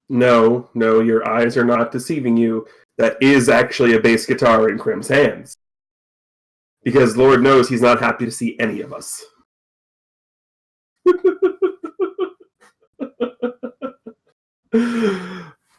No, your eyes are not deceiving you. That is actually a bass guitar in Krim's hands. Because Lord knows he's not happy to see any of us.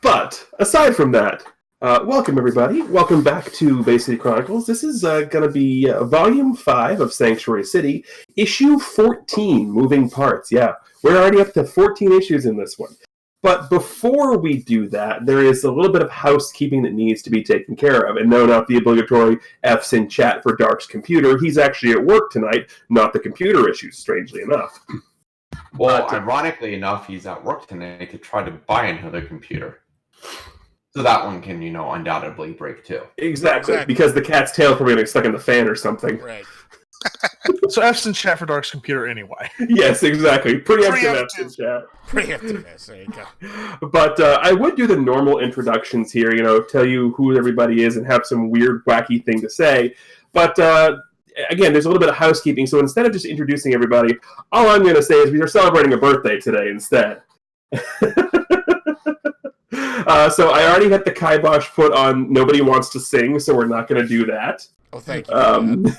But, aside from that, welcome everybody. Welcome back to Bay City Chronicles. This is going to be Volume 5 of Sanctuary City, Issue 14, Moving Parts. Yeah, we're already up to 14 issues in this one. But before we do that, there is a little bit of housekeeping that needs to be taken care of. And no, not the obligatory F's in chat for Dark's computer. He's actually at work tonight, not the computer issues, strangely enough. Well, ironically enough, he's at work tonight to try to buy another computer. So that one can, undoubtedly break too. Exactly. Because the cat's tail probably going to get stuck in the fan or something. Right. So F's in chat for Dark's computer anyway. Yes, exactly. Preemptive F's in chat. Preemptive F's, there you go. But I would do the normal introductions here, tell you who everybody is and have some weird, wacky thing to say. But again, there's a little bit of housekeeping, so instead of just introducing everybody, all I'm going to say is we are celebrating a birthday today instead. So I already had the kibosh put on Nobody Wants to Sing, so we're not going to do that. Oh, thank you.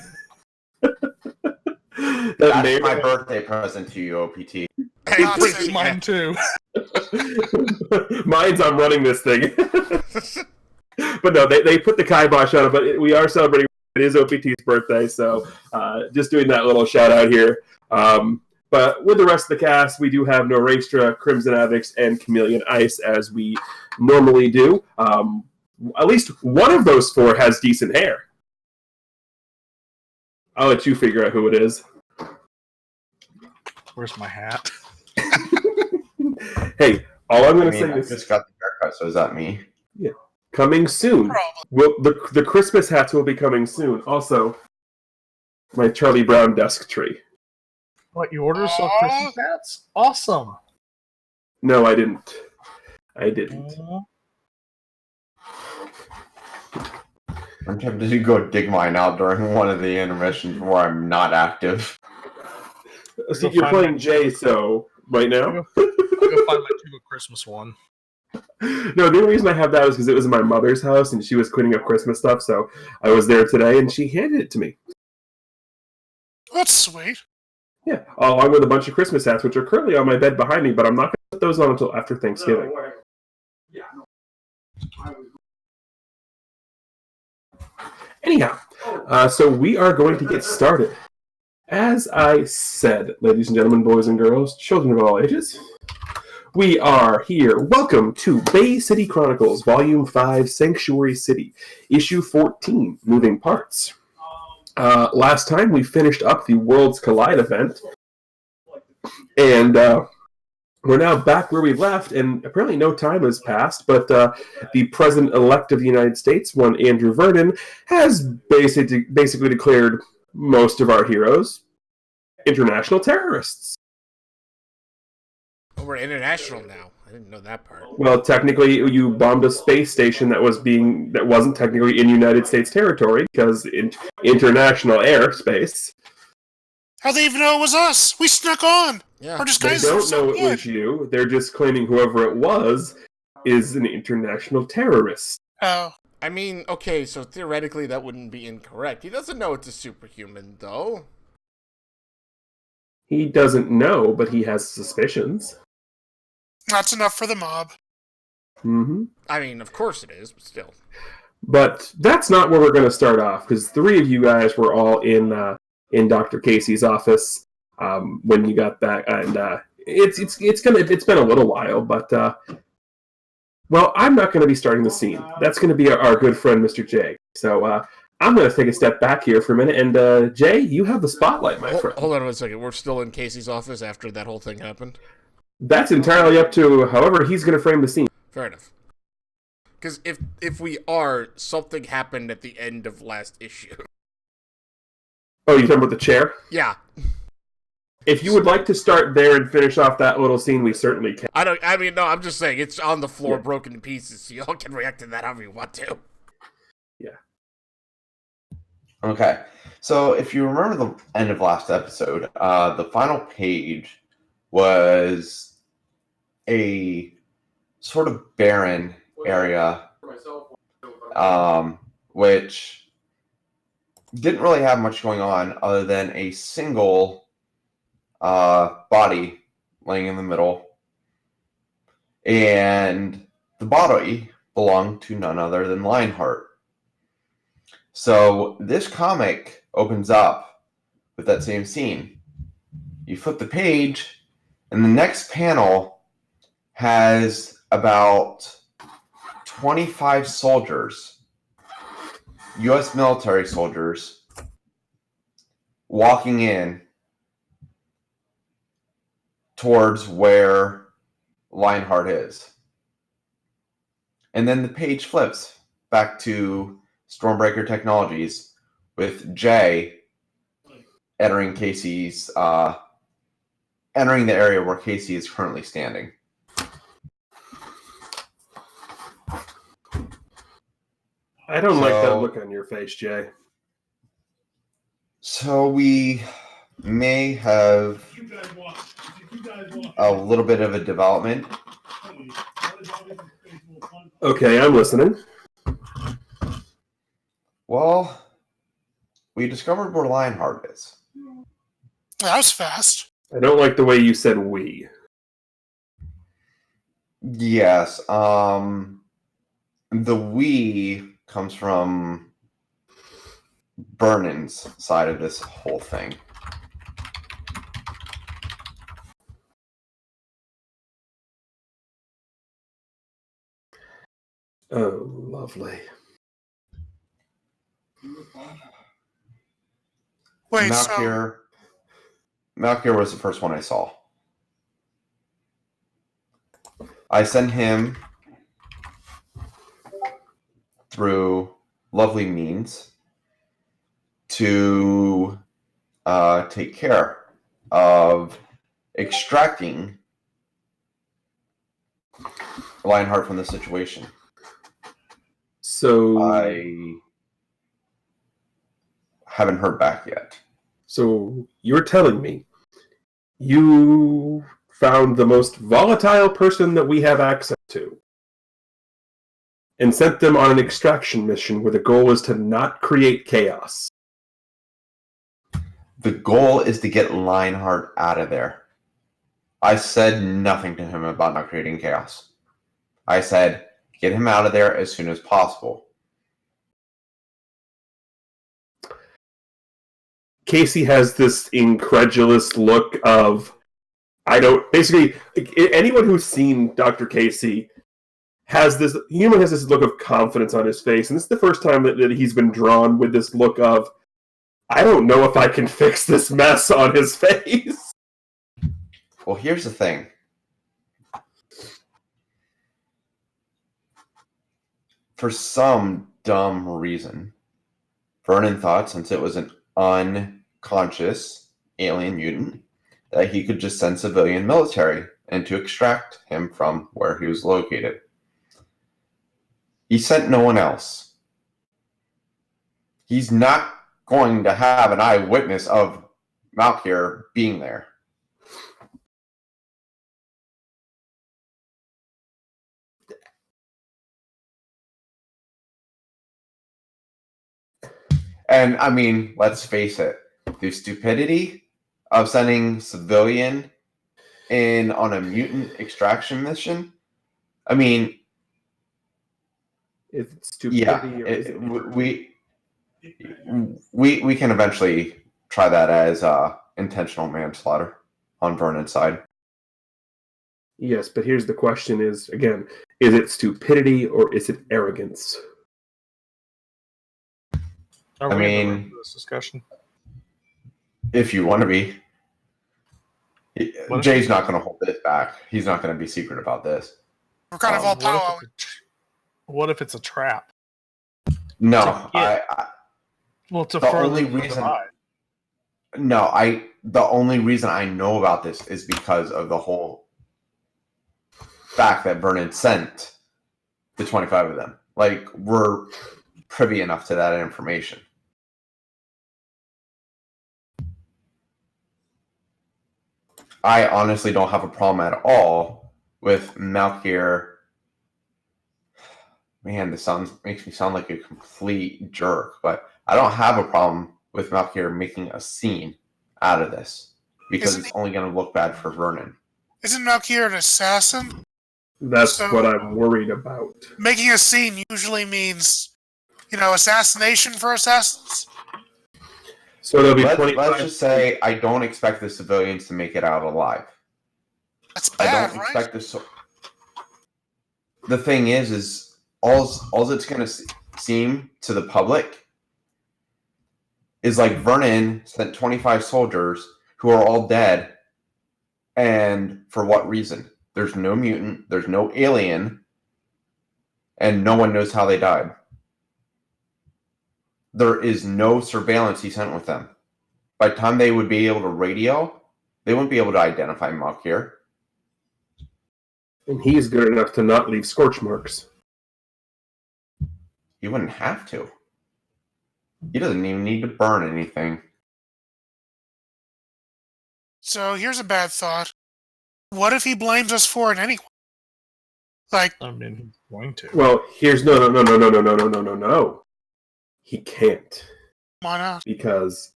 That's my birthday present to you, OPT. Hey, mine too. Mine's I'm running this thing. But no, they put the kibosh on it, but we are celebrating. It is OPT's birthday, so just doing that little shout out here. But with the rest of the cast, we do have Norastra, Crimson Avix, and Chameleon Ice, as we normally do. At least one of those four has decent hair. I'll let you figure out who it is. Where's my hat? Hey, all I'm going to say is... I just got the haircut, so is that me? Yeah. Coming soon. The Christmas hats will be coming soon. Also, my Charlie Brown desk tree. What, you ordered some Christmas hats? Awesome. No, I didn't. I'm tempted to go dig mine out during one of the intermissions where I'm not active. See, you're playing Jay, so right now? I'll go find my tube of Christmas one. No, the only reason I have that was because it was in my mother's house and she was cleaning up Christmas stuff, so I was there today and she handed it to me. That's sweet. Yeah, along with a bunch of Christmas hats, which are currently on my bed behind me, but I'm not going to put those on until after Thanksgiving. Anyhow, so we are going to get started. As I said, ladies and gentlemen, boys and girls, children of all ages, we are here. Welcome to Bay City Chronicles, Volume 5, Sanctuary City, Issue 14, Moving Parts. Last time we finished up the Worlds Collide event, and we're now back where we left, and apparently no time has passed, but the President-elect of the United States, one Andrew Vernon, has basically declared most of our heroes international terrorists. Oh, we're international now. I didn't know that part. Well, technically, you bombed a space station that wasn't technically in United States territory because international airspace. How they even know it was us? We snuck on. Yeah. We're just They guys don't know it was you. They're just claiming whoever it was is an international terrorist. Oh. I mean, okay, so theoretically that wouldn't be incorrect. He doesn't know it's a superhuman, though. He doesn't know, but he has suspicions. That's enough for the mob. Mm-hmm. I mean, of course it is, but still. But that's not where we're going to start off, because three of you guys were all in Dr. Casey's office when you got back, and it's been a little while, but well, I'm not going to be starting the scene. That's going to be our good friend, Mr. J. So I'm going to take a step back here for a minute, and Jay, you have the spotlight, my friend. Hold on a second. We're still in Casey's office after that whole thing happened? That's entirely up to however he's going to frame the scene. Fair enough. Because if we are, something happened at the end of last issue. Oh, you're talking about the chair? Yeah. If you would like to start there and finish off that little scene, we certainly can. I'm just saying, it's on the floor, yeah. Broken to pieces, so y'all can react to that however you want to. Yeah. Okay. So, if you remember the end of last episode, the final page was a sort of barren area, which didn't really have much going on other than a single body laying in the middle. And the body belonged to none other than Lionheart. So this comic opens up with that same scene. You flip the page, and the next panel has about 25 soldiers, U.S. military soldiers, walking in towards where Lionheart is. And then the page flips back to Stormbreaker Technologies with Jay entering Casey's, entering the area where Casey is currently standing. I don't like that look on your face, Jay. So we may have a little bit of a development. Okay, I'm listening. Well, we discovered where Lionheart is. That was fast. I don't like the way you said we. Yes, the we comes from Vernon's side of this whole thing. Oh, lovely. Wait, Malkier was the first one I saw. I sent him through lovely means to take care of extracting Lionheart from the situation. So I haven't heard back yet. So you're telling me you found the most volatile person that we have access to and sent them on an extraction mission where the goal is to not create chaos. The goal is to get Lionheart out of there. I said nothing to him about not creating chaos. I said, get him out of there as soon as possible. Casey has this incredulous look of, basically, anyone who's seen Dr. Casey has this look of confidence on his face, and this is the first time that he's been drawn with this look of, I don't know if I can fix this mess on his face. Well, here's the thing. For some dumb reason, Vernon thought, since it was an unconscious alien mutant, that he could just send civilian military in to extract him from where he was located. He sent no one else. He's not going to have an eyewitness of Malkier being there. And, I mean, let's face it, the stupidity of sending civilian in on a mutant extraction mission, I mean, It's stupidity. we can eventually try that as intentional manslaughter on Vernon's side. Yes, but here's the question is, again, is it stupidity or is it arrogance? Are I we in the mean, room for this discussion? If you want to be. What if- Jay's not going to hold this back. He's not going to be secret about this. we're kind of all what power. What if it's a trap? No, Yeah. I Well, to The further only the reason- divide. the only reason I know about this is because of the whole fact that Vernon sent the 25 of them. Like, we're privy enough to that information. I honestly don't have a problem at all with Malkier man, makes me sound like a complete jerk, but I don't have a problem with Malkier making a scene out of this because it's only going to look bad for Vernon. Isn't Malkier an assassin? That's So- what I'm worried about. Making a scene usually means, assassination for assassins. So there'll be Let's just say I don't expect the civilians to make it out alive. That's I bad, don't right? expect this. The thing is all it's going to seem to the public is like Vernon sent 25 soldiers who are all dead, and for what reason? There's no mutant, there's no alien, and no one knows how they died. There is no surveillance he sent with them. By the time they would be able to radio, they wouldn't be able to identify Malkier. And he's good enough to not leave scorch marks. He wouldn't have to. He doesn't even need to burn anything. So here's a bad thought. What if he blames us for it anyway? Like, I mean, he's going to. Well, here's no. He can't. why not? Because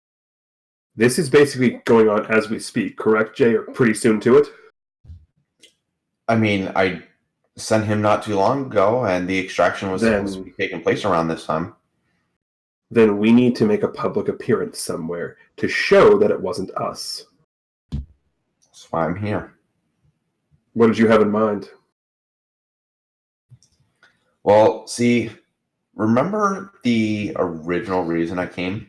this is basically going on as we speak, correct, Jay? Or pretty soon to it? I mean, I sent him not too long ago, and the extraction was supposed to be taking place around this time. Then we need to make a public appearance somewhere to show that it wasn't us. That's why I'm here. What did you have in mind? Well, see, remember the original reason I came?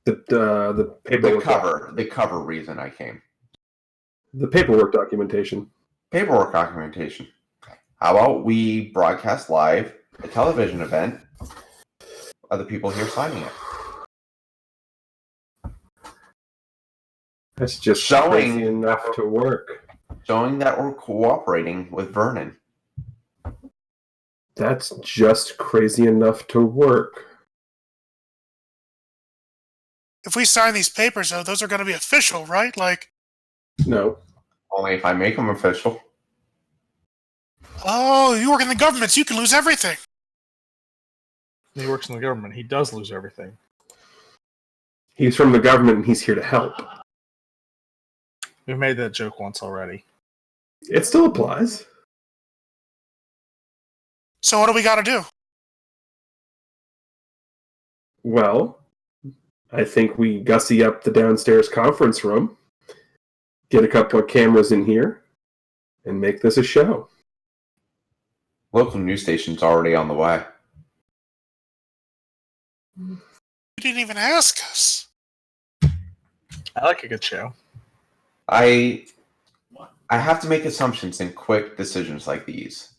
The paperwork. The cover reason I came. The paperwork documentation. Paperwork documentation. How about we broadcast live a television event of the people here signing it? That's just Showing crazy enough to work. Showing that we're cooperating with Vernon. That's just crazy enough to work. If we sign these papers, though, those are going to be official, right? Like, No. Only if I make them official. oh, you work in the government, so you can lose everything. He works in the government. He does lose everything. He's from the government and he's here to help. We've made that joke once already. It still applies. So what do we got to do? Well, I think we gussy up the downstairs conference room, get a couple of cameras in here, and make this a show. Local news station's already on the way. You didn't even ask us. I like a good show. I have to make assumptions and quick decisions like these.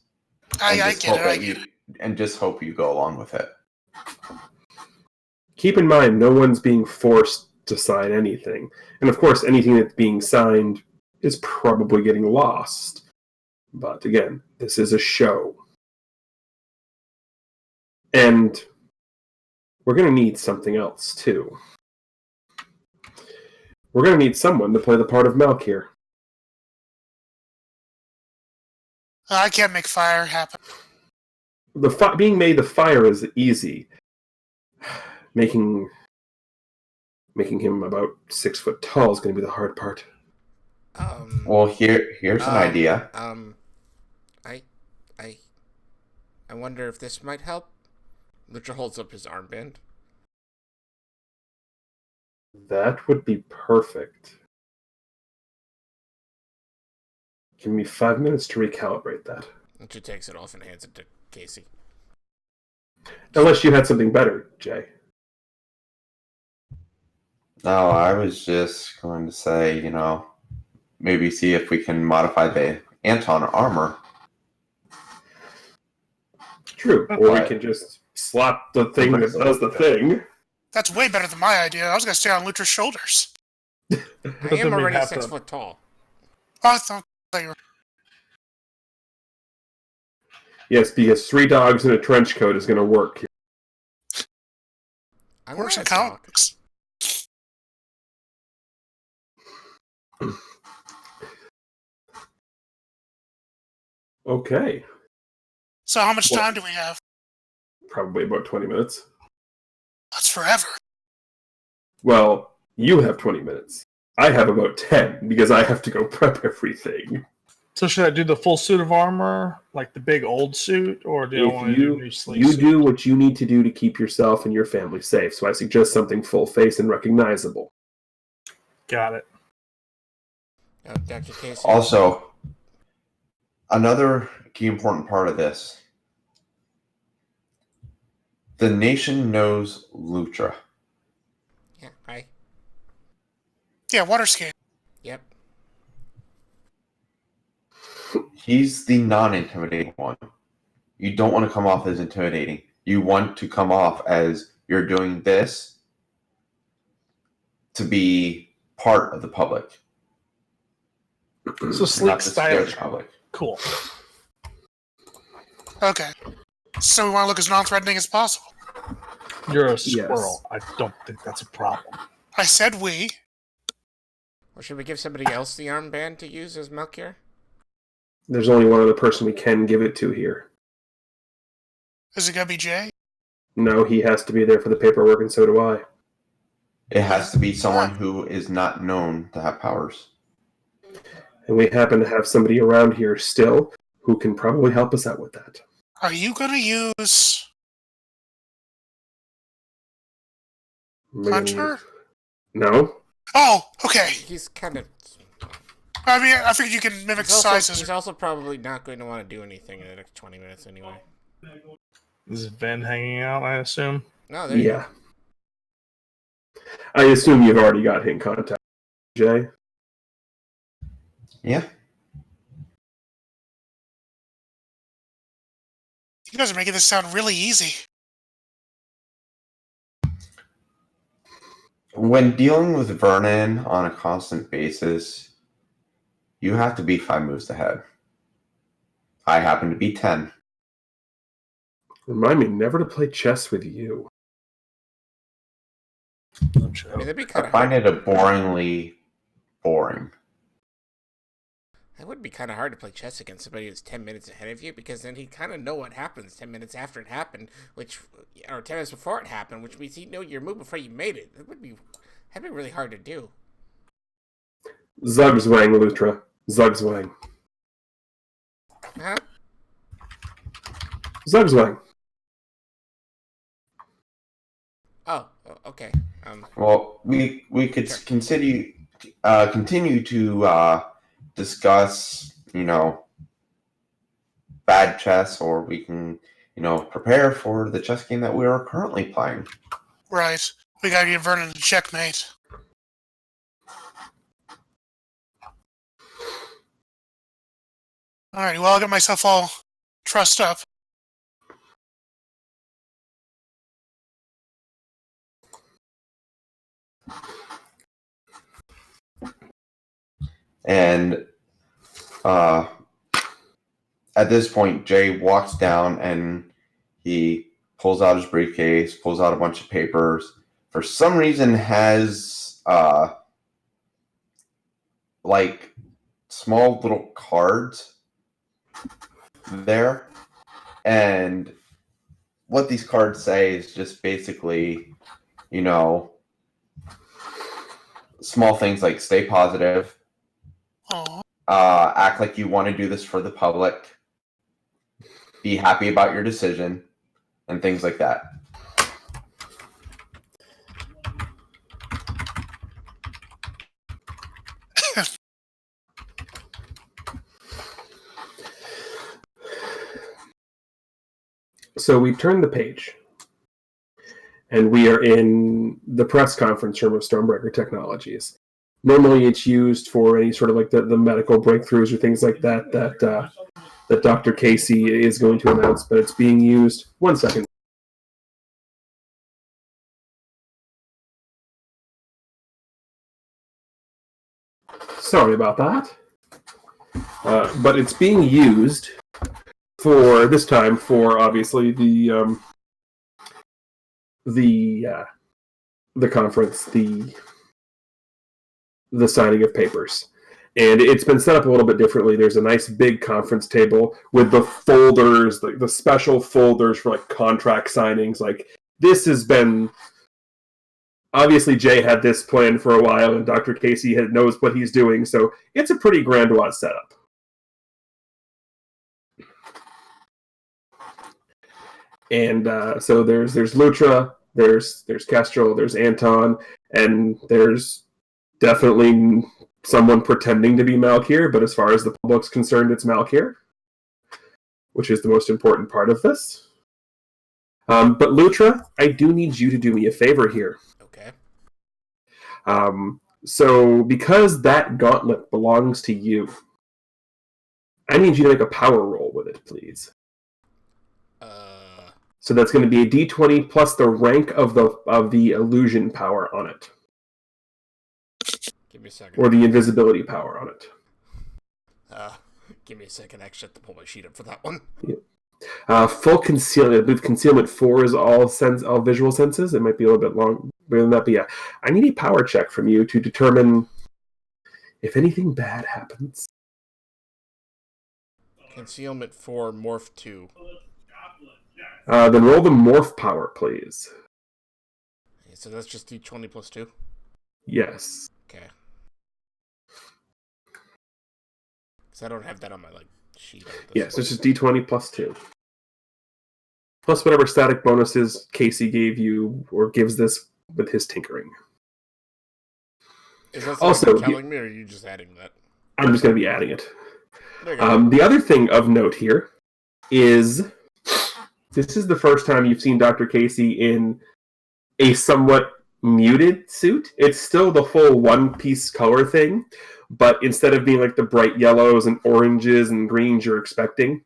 I get it. And just hope you go along with it. Keep in mind, no one's being forced to sign anything. And of course, anything that's being signed is probably getting lost. But again, this is a show. And we're going to need something else, too. We're going to need someone to play the part of Malkier. I can't make fire happen. Being made the fire is easy. Making him about 6 foot tall is going to be the hard part. Well, here's an idea. I wonder if this might help. Lucha holds up his armband. That would be perfect. Give me 5 minutes to recalibrate that. Lucha takes it off and hands it to Casey. Unless you had something better, Jay. No, I was just going to say, maybe see if we can modify the Anton armor. True. Or we can just slap the thing that does the thing. That's way better than my idea. I was going to stay on Lutra's shoulders. I am already 6 foot tall. Oh, I thought you were... Yes, because 3 dogs in a trench coat is going to work. I Works in wanna talk. comics. Okay. So how much What? time do we have? Probably about 20 minutes. That's forever. Well, you have 20 minutes. I have about 10 because I have to go prep everything. So should I do the full suit of armor, like the big old suit, or do I want to do new sleeve You suit? do what you need to do to keep yourself and your family safe. So I suggest something full face and recognizable. Got it. Oh, Dr. Casey. Also, another key important part of this. The nation knows Lutra. Yeah, hi. Yeah, water scan. Yep. He's the non-intimidating one. You don't want to come off as intimidating. You want to come off as you're doing this to be part of the public. So sleek, Not to scare the stylish. public. Cool. Okay. So we want to look as non-threatening as possible. You're a squirrel. I don't think that's a problem. I said we. Or should we give somebody else the armband to use as Melchior? There's only one other person we can give it to here. Is it gonna be Jay? No, he has to be there for the paperwork, and so do I. It has to be someone who is not known to have powers. And we happen to have somebody around here still who can probably help us out with that. Are you gonna use Hunter? No. Oh, okay. He's kind of... I mean, I figured you can mimic sizes. He's also probably not going to want to do anything in the next 20 minutes anyway. Is Ben hanging out, I assume? No, there you Yeah. I assume you've already got in contact, Jay. Yeah. You guys are making this sound really easy. When dealing with Vernon on a constant basis, you have to be 5 moves ahead. I happen to be 10. Remind me never to play chess with you. I mean, that'd be kind I of find hard. it boringly boring. It would be kind of hard to play chess against somebody who's 10 minutes ahead of you, because then he'd kind of know what happens 10 minutes after it happened, or 10 minutes before it happened, which means he'd know your move before you made it. That'd be really hard to do. Zugzwang, Lutra. Zugzwang. Huh? Zugzwang. Oh, okay. Well, we could Sure. continue to discuss, bad chess, or we can, prepare for the chess game that we are currently playing. Right. We gotta give Vernon a checkmate. Alrighty, well, I'll get myself all trussed up. And at this point, Jay walks down and he pulls out his briefcase, pulls out a bunch of papers. For some reason, has like small little cards there, and what these cards say is just basically, small things like stay positive, Oh, act like you want to do this for the public, be happy about your decision, and things like that. So we turn the page, and we are in the press conference room of Stormbreaker Technologies. Normally, it's used for any sort of like the medical breakthroughs or things like that Dr. Casey is going to announce, but it's being used. 1 second. Sorry about that. But it's being used for this time for obviously the conference, the signing of papers. And it's been set up a little bit differently. There's a nice big conference table with the folders, like the special folders for like contract signings. Like this has been obviously Jay had this plan for a while, and Dr. Casey knows what he's doing. So it's a pretty grandiose setup. And so there's Lutra, there's Kestrel, there's Anton, and there's definitely someone pretending to be Malkir, but as far as the public's concerned, it's Malkir, which is the most important part of this. But Lutra, I do need you to do me a favor here. Okay. So because that gauntlet belongs to you, I need you to make a power roll with it, please. So that's going to be a d20 plus the rank of the illusion power on it. Give me a second. Or the invisibility power on it. Give me a second. I actually have to pull my sheet up for that one. Yeah. Full concealment. With concealment 4 is all visual senses. It might be a little bit longer than that, but yeah. I need a power check from you to determine if anything bad happens. Concealment 4, morph 2. Then roll the morph power, please. So that's just d20 plus 2? Yes. Okay. Because I don't have that on my sheet. Yes, so it's just d20 plus 2. Plus whatever static bonuses Casey gave you or gives this with his tinkering. Is that something you're telling me, or are you just adding that? I'm just going to be adding it. The other thing of note here is this is the first time you've seen Dr. Casey in a somewhat muted suit. It's still the full one-piece color thing, but instead of being like the bright yellows and oranges and greens you're expecting,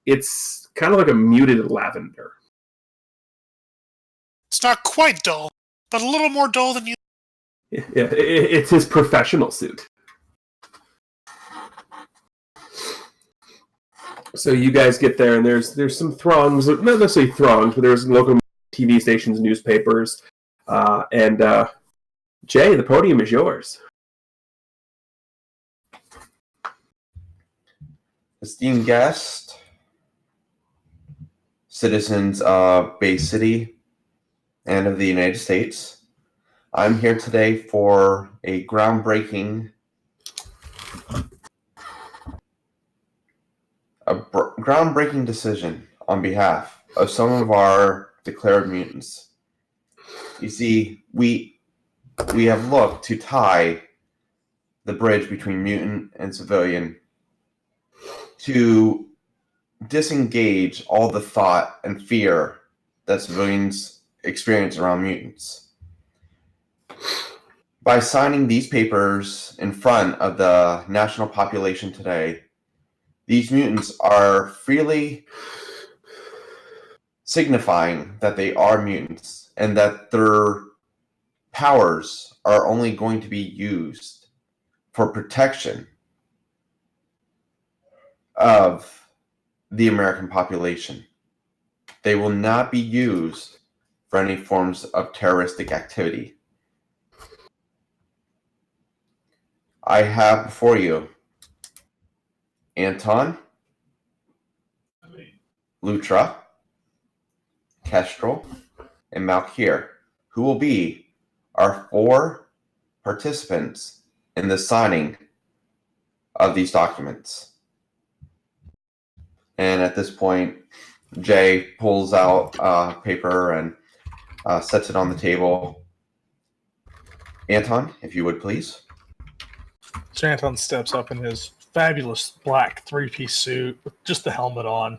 it's kind of like a muted lavender. It's not quite dull, but a little more dull than you. Yeah, it's his professional suit. So you guys get there, and there's some throngs, not necessarily throngs, but there's local TV stations, newspapers, and Jay, the podium is yours. Esteemed guest, citizens of Bay City and of the United States, I'm here today for a groundbreaking decision on behalf of some of our declared mutants. You see, we have looked to tie the bridge between mutant and civilian to disengage all the thought and fear that civilians experience around mutants. By signing these papers in front of the national population today, these mutants are freely signifying that they are mutants and that their powers are only going to be used for protection of the American population. They will not be used for any forms of terroristic activity. I have before you Anton, Lutra, Kestrel, and Malkir, who will be our 4 participants in the signing of these documents. And at this point, Jay pulls out paper and sets it on the table. Anton, if you would please. So Anton steps up in his fabulous black 3-piece suit with just the helmet on,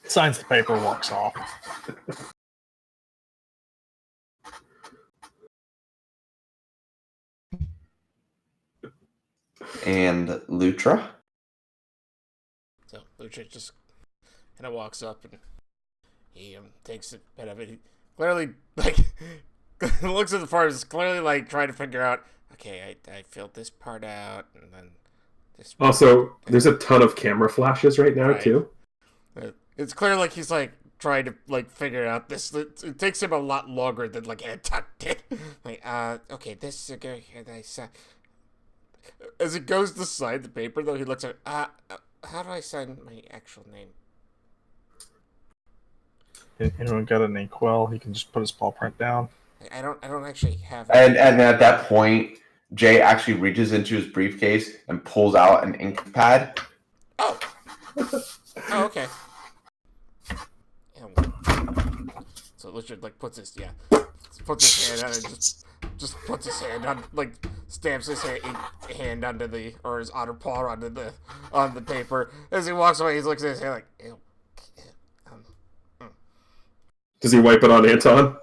signs the paper, walks off. And Lutra? So Lutra just kind of walks up and he takes a bit of it. He clearly, looks at the parts, clearly, trying to figure out, okay, I filled this part out, and then this. Also, there's a ton of camera flashes right now, too. It's clear he's trying to figure out this. It takes him a lot longer than Anton did. Okay, this is a good. As he goes to sign the paper, though, he looks at how do I sign my actual name? Anyone got an inkwell? He can just put his paw print down. I don't actually have. And at that point, Jay actually reaches into his briefcase and pulls out an ink pad. Oh, okay. So Richard puts his hand on it, just puts his hand on, stamps his hand onto his outer paw on the paper. As he walks away, he looks at his hand ew. Does he wipe it on Anton?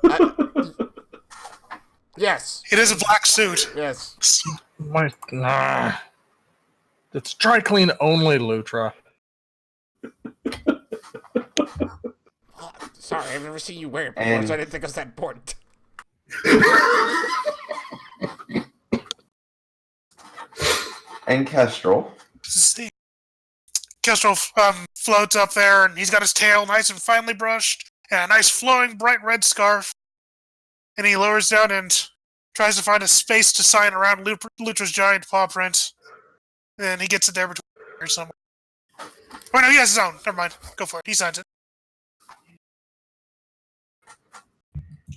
Yes. It is a black suit. Yes. Nah. It's dry clean only, Lutra. Sorry, I've never seen you wear it before, so I didn't think it was that important. And Kestrel. Kestrel floats up there, and he's got his tail nice and finely brushed, and a nice flowing bright red scarf. And he lowers down and tries to find a space to sign around Lutra's giant paw print. And he gets it there between or somewhere. Oh no, he has his own. Never mind. Go for it. He signs it.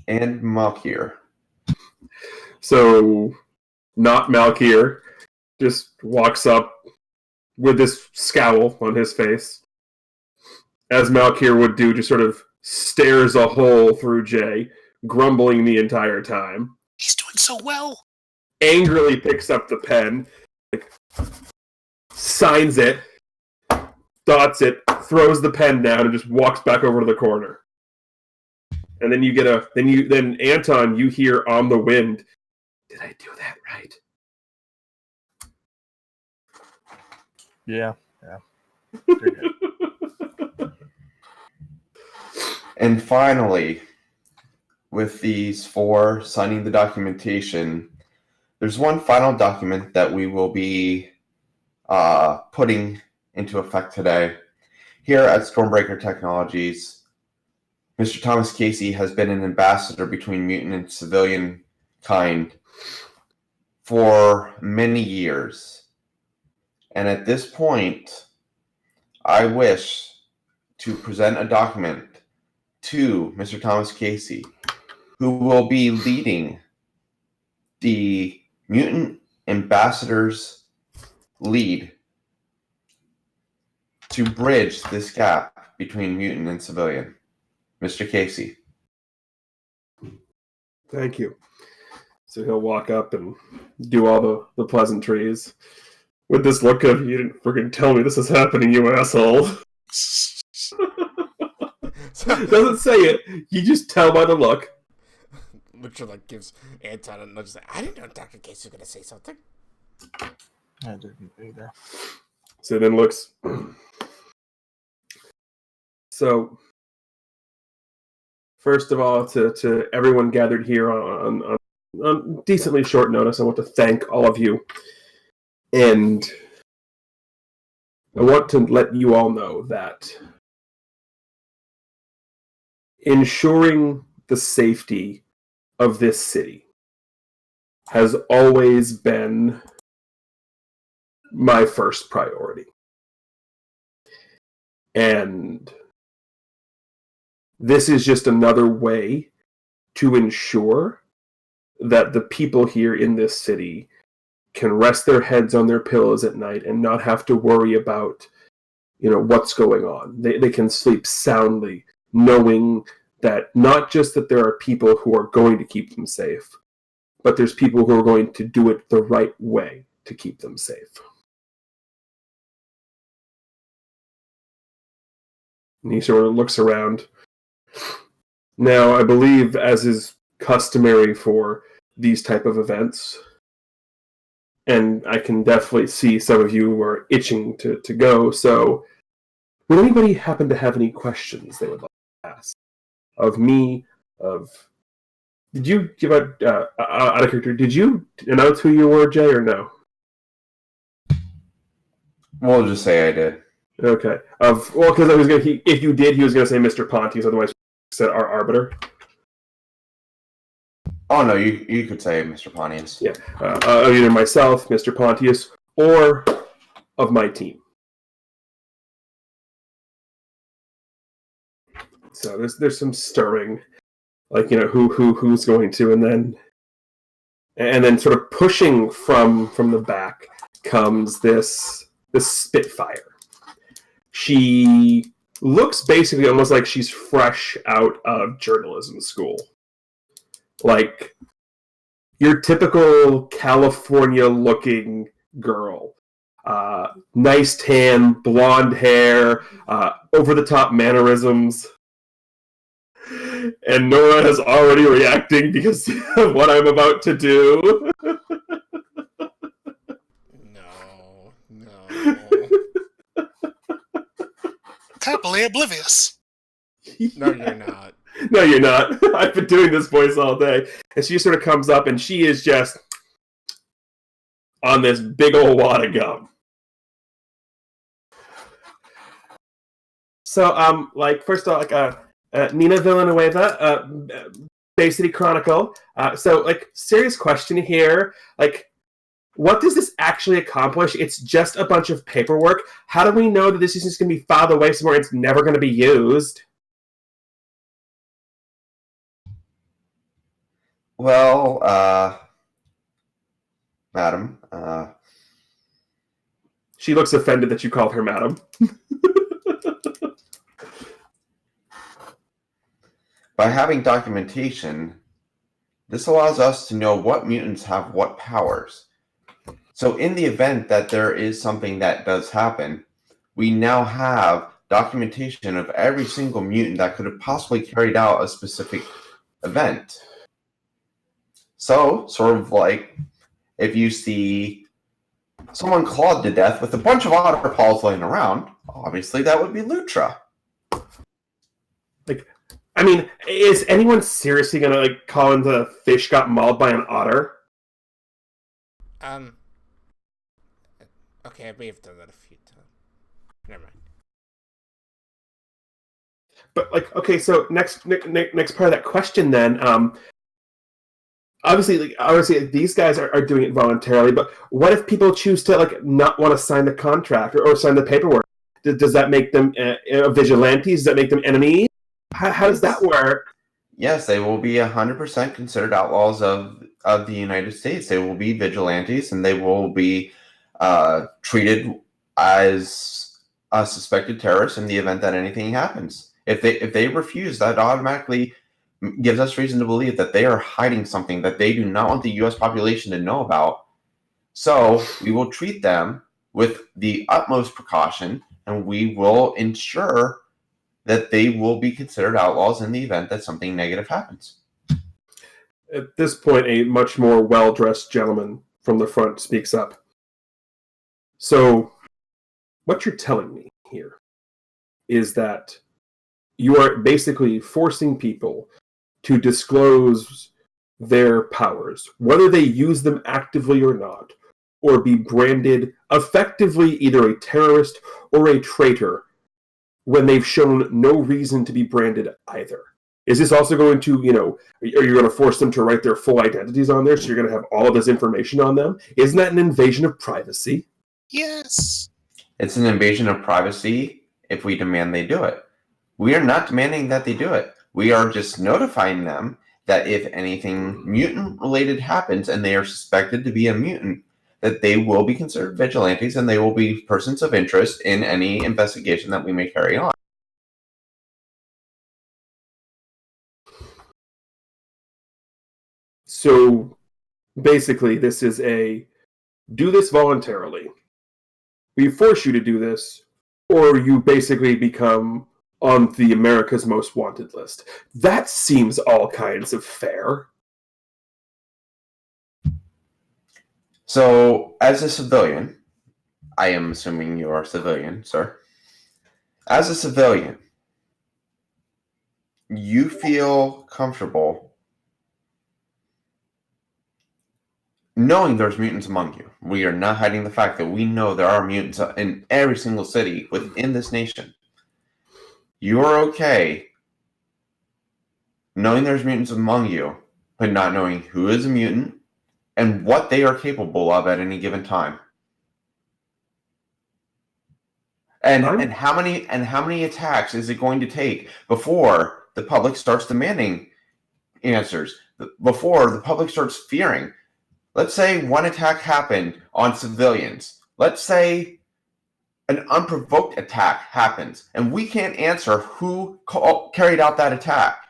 And Malkir. So, not Malkir, just walks up with this scowl on his face. As Malkir would do, just sort of stares a hole through Jay, grumbling the entire time. He's doing so well. Angrily picks up the pen, signs it, dots it, throws the pen down, and just walks back over to the corner. And then you get then Anton, you hear on the wind, did I do that right? Yeah. And finally, with these 4 signing the documentation, there's one final document that we will be putting into effect today. Here at Stormbreaker Technologies, Mr. Thomas Casey has been an ambassador between mutant and civilian kind for many years. And at this point, I wish to present a document to Mr. Thomas Casey, who will be leading the Mutant Ambassadors lead to bridge this gap between mutant and civilian. Mr. Casey. Thank you. So he'll walk up and do all the pleasantries with this look of, you didn't freaking tell me this is happening, you asshole. Doesn't say it. You just tell by the look. Literally gives Anton a nudge. I didn't know Dr. Casey was going to say something. I didn't either. So then looks. So, first of all, to everyone gathered here on decently short notice, I want to thank all of you. And I want to let you all know that ensuring the safety of this city has always been my first priority. And this is just another way to ensure that the people here in this city can rest their heads on their pillows at night and not have to worry about, what's going on. They can sleep soundly, knowing that not just that there are people who are going to keep them safe, but there's people who are going to do it the right way to keep them safe. And he sort of looks around. Now, I believe, as is customary for these type of events, and I can definitely see some of you who are itching to go, so would anybody happen to have any questions they would like to ask? Of me, did you give out, out of character, did you announce who you were, Jay, or no? We'll just say I did. Okay. Because I was if you did, he was gonna say Mr. Pontes, otherwise he said our arbiter. Oh no, you could say Mr. Pontius. Yeah, of either myself, Mr. Pontius, or of my team. So there's some stirring, like who's going to, and then sort of pushing from the back comes this Spitfire. She looks basically almost like she's fresh out of journalism school, like your typical California-looking girl. Nice tan, blonde hair, over-the-top mannerisms. And Nora is already reacting because of what I'm about to do. No. Happily oblivious. No, you're not. No, you're not. I've been doing this voice all day. And she sort of comes up and she is just on this big old wad of gum. So, first of all, Nina Villanueva, Bay City Chronicle. Serious question here. What does this actually accomplish? It's just a bunch of paperwork. How do we know that this is just going to be filed away somewhere and it's never going to be used? Well, madam, She looks offended that you called her madam. by having documentation, this allows us to know what mutants have what powers. So in the event that there is something that does happen, we now have documentation of every single mutant that could have possibly carried out a specific event. So, sort of like if you see someone clawed to death with a bunch of otter paws laying around, obviously that would be Lutra. Is anyone seriously going to call in the fish got mauled by an otter? Okay, we've done that a few times. Never mind. But okay, so next part of that question then, obviously these guys are doing it voluntarily, but what if people choose to not want to sign the contract or sign the paperwork? Does that make them vigilantes? Does that make them enemies? How does that work? Yes, they will be 100% considered outlaws of the United States. They will be vigilantes, and they will be treated as a suspected terrorist in the event that anything happens. If they refuse, that automatically gives us reason to believe that they are hiding something that they do not want the U.S. population to know about. So we will treat them with the utmost precaution, and we will ensure that they will be considered outlaws in the event that something negative happens. At this point, a much more well-dressed gentleman from the front speaks up. So, what you're telling me here is that you are basically forcing people to disclose their powers, whether they use them actively or not, or be branded effectively either a terrorist or a traitor when they've shown no reason to be branded either. Is this also going to, are you going to force them to write their full identities on there so you're going to have all of this information on them? Isn't that an invasion of privacy? Yes. It's an invasion of privacy if we demand they do it. We are not demanding that they do it. We are just notifying them that if anything mutant-related happens and they are suspected to be a mutant, that they will be considered vigilantes and they will be persons of interest in any investigation that we may carry on. So, basically, this is do this voluntarily. We force you to do this, or you basically become on the America's Most Wanted list. That seems all kinds of fair. So, as a civilian, I am assuming you are a civilian, sir. As a civilian, you feel comfortable knowing there's mutants among you. We are not hiding the fact that we know there are mutants in every single city within this nation. You are okay knowing there's mutants among you but not knowing who is a mutant and what they are capable of at any given time. And how many attacks is it going to take before the public starts demanding answers? Before the public starts fearing? Let's say one attack happened on civilians. Let's say an unprovoked attack happens, and we can't answer who carried out that attack.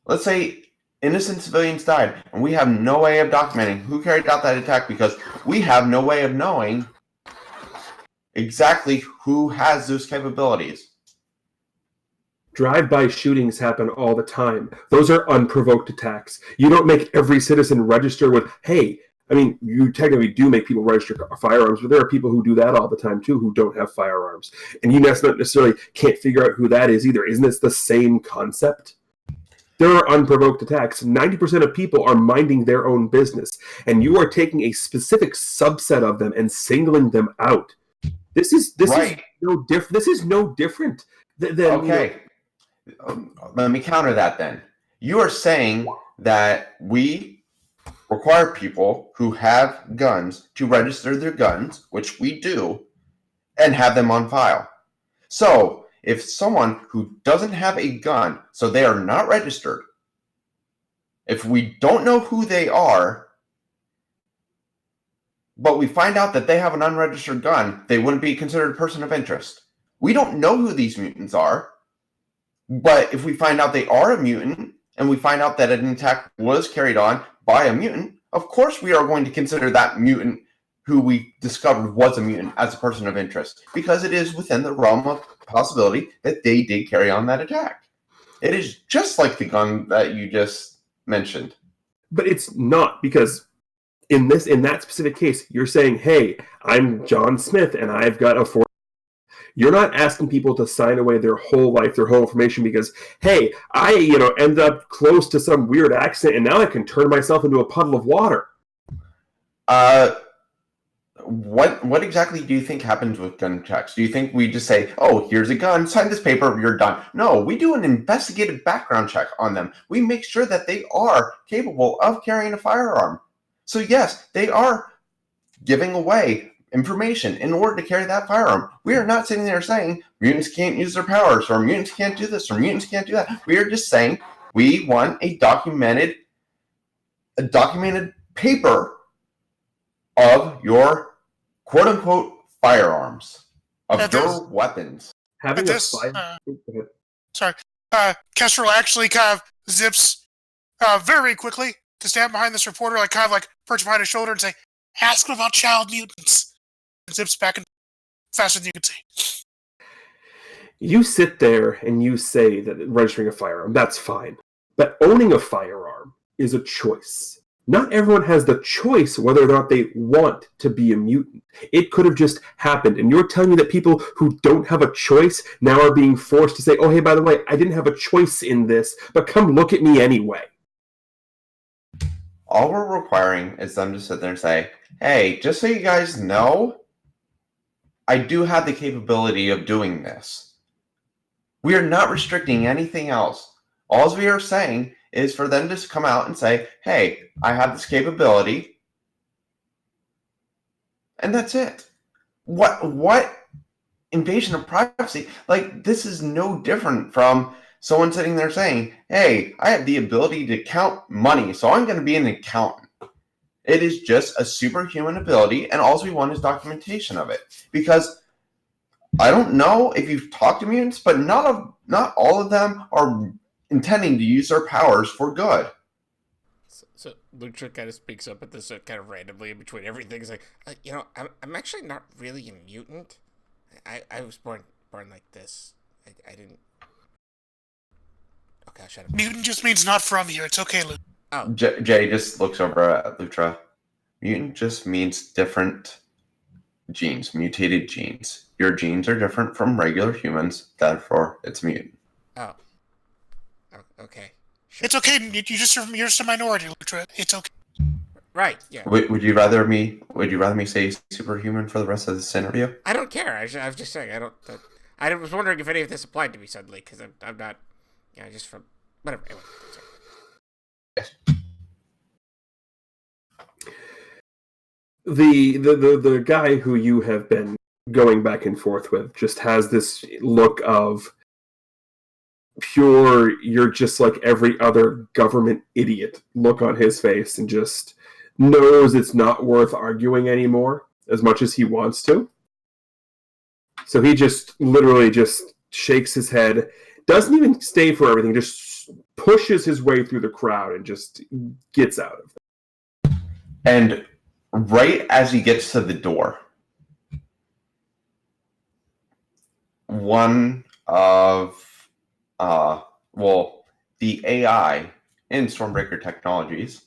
Let's say innocent civilians died, and we have no way of documenting who carried out that attack because we have no way of knowing exactly who has those capabilities. Drive-by shootings happen all the time. Those are unprovoked attacks. You don't make every citizen register with, hey, I mean, you technically do make people register firearms, but there are people who do that all the time, too, who don't have firearms. And you necessarily can't figure out who that is either. Isn't this the same concept? There are unprovoked attacks. 90% of people are minding their own business, and you are taking a specific subset of them and singling them out. This is no different. This is no different than okay. Let me counter that then. You are saying that we require people who have guns to register their guns, which we do, and have them on file. So, if someone who doesn't have a gun, so they are not registered, if we don't know who they are, but we find out that they have an unregistered gun, they wouldn't be considered a person of interest. We don't know who these mutants are, but if we find out they are a mutant, and we find out that an attack was carried on by a mutant, of course we are going to consider that mutant who we discovered was a mutant as a person of interest, because it is within the realm of possibility that they did carry on that attack. It is just like the gun that you just mentioned. But it's not, because in that specific case, you're saying, hey, I'm John Smith, and I've got a 40. You're not asking people to sign away their whole life, their whole information, because, hey, I ended up close to some weird accident, and now I can turn myself into a puddle of water. What exactly do you think happens with gun checks? Do you think we just say, oh, here's a gun, sign this paper, you're done? No, we do an investigative background check on them. We make sure that they are capable of carrying a firearm. So yes, they are giving away information in order to carry that firearm. We are not sitting there saying mutants can't use their powers, or mutants can't do this, or mutants can't do that. We are just saying we want a documented paper of your quote-unquote firearms, of your weapons. Having this, Kestrel actually kind of zips very quickly to stand behind this reporter, kind of perch behind his shoulder and say, ask him about child mutants. And zips back and faster than you can see. You sit there and you say that registering a firearm, that's fine. But owning a firearm is a choice. Not everyone has the choice whether or not they want to be a mutant. It could have just happened. And you're telling me that people who don't have a choice now are being forced to say, oh, hey, by the way, I didn't have a choice in this, but come look at me anyway. All we're requiring is them to sit there and say, hey, just so you guys know, I do have the capability of doing this. We are not restricting anything else. All we are saying is for them to come out and say, hey, I have this capability. And that's it. What invasion of privacy? This is no different from someone sitting there saying, hey, I have the ability to count money, so I'm going to be an accountant. It is just a superhuman ability, and all we want is documentation of it. Because I don't know if you've talked to mutants, but not all of them are intending to use their powers for good. So Lucha kind of speaks up at this kind of randomly in between everything. He's like, I'm actually not really a mutant. I was born like this. I didn't. Okay, shut up. Mutant just means not from here. It's okay, Luke. Oh. Jay just looks over at Lutra. Mutant just means different genes, mutated genes. Your genes are different from regular humans, therefore it's mutant. Oh, okay. Sure. It's okay. You're just a minority, Lutra. It's okay. Right. Yeah. Would you rather me say superhuman for the rest of this interview? I don't care. I was just saying. I was wondering if any of this applied to me suddenly, because I'm not. Just from Whatever. Anyway, sorry. The guy who you have been going back and forth with just has this look of pure, you're just like every other government idiot look on his face, and just knows it's not worth arguing anymore as much as he wants to. So he just literally just shakes his head, doesn't even stay for everything, just pushes his way through the crowd and just gets out of it. And right as he gets to the door, one of the AI in Stormbreaker Technologies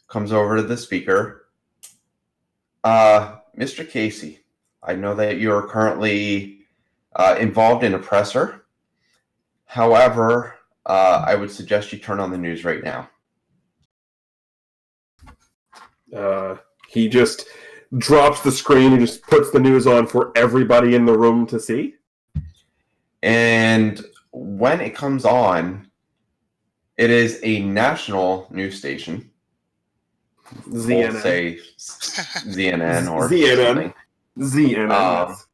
comes over to the speaker. Mr. Casey, I know that you are currently involved in Oppressor. However, I would suggest you turn on the news right now. He just drops the screen and just puts the news on for everybody in the room to see. And when it comes on, it is a national news station. CNN. We'll say CNN or CNN. something. CNN. Yes.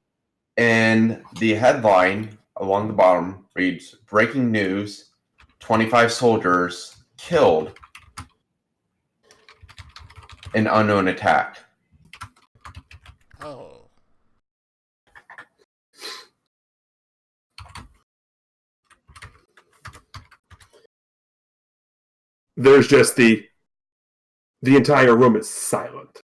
And the headline along the bottom reads, "Breaking news, 25 soldiers killed in unknown attack." Oh. There's just the entire room is silent.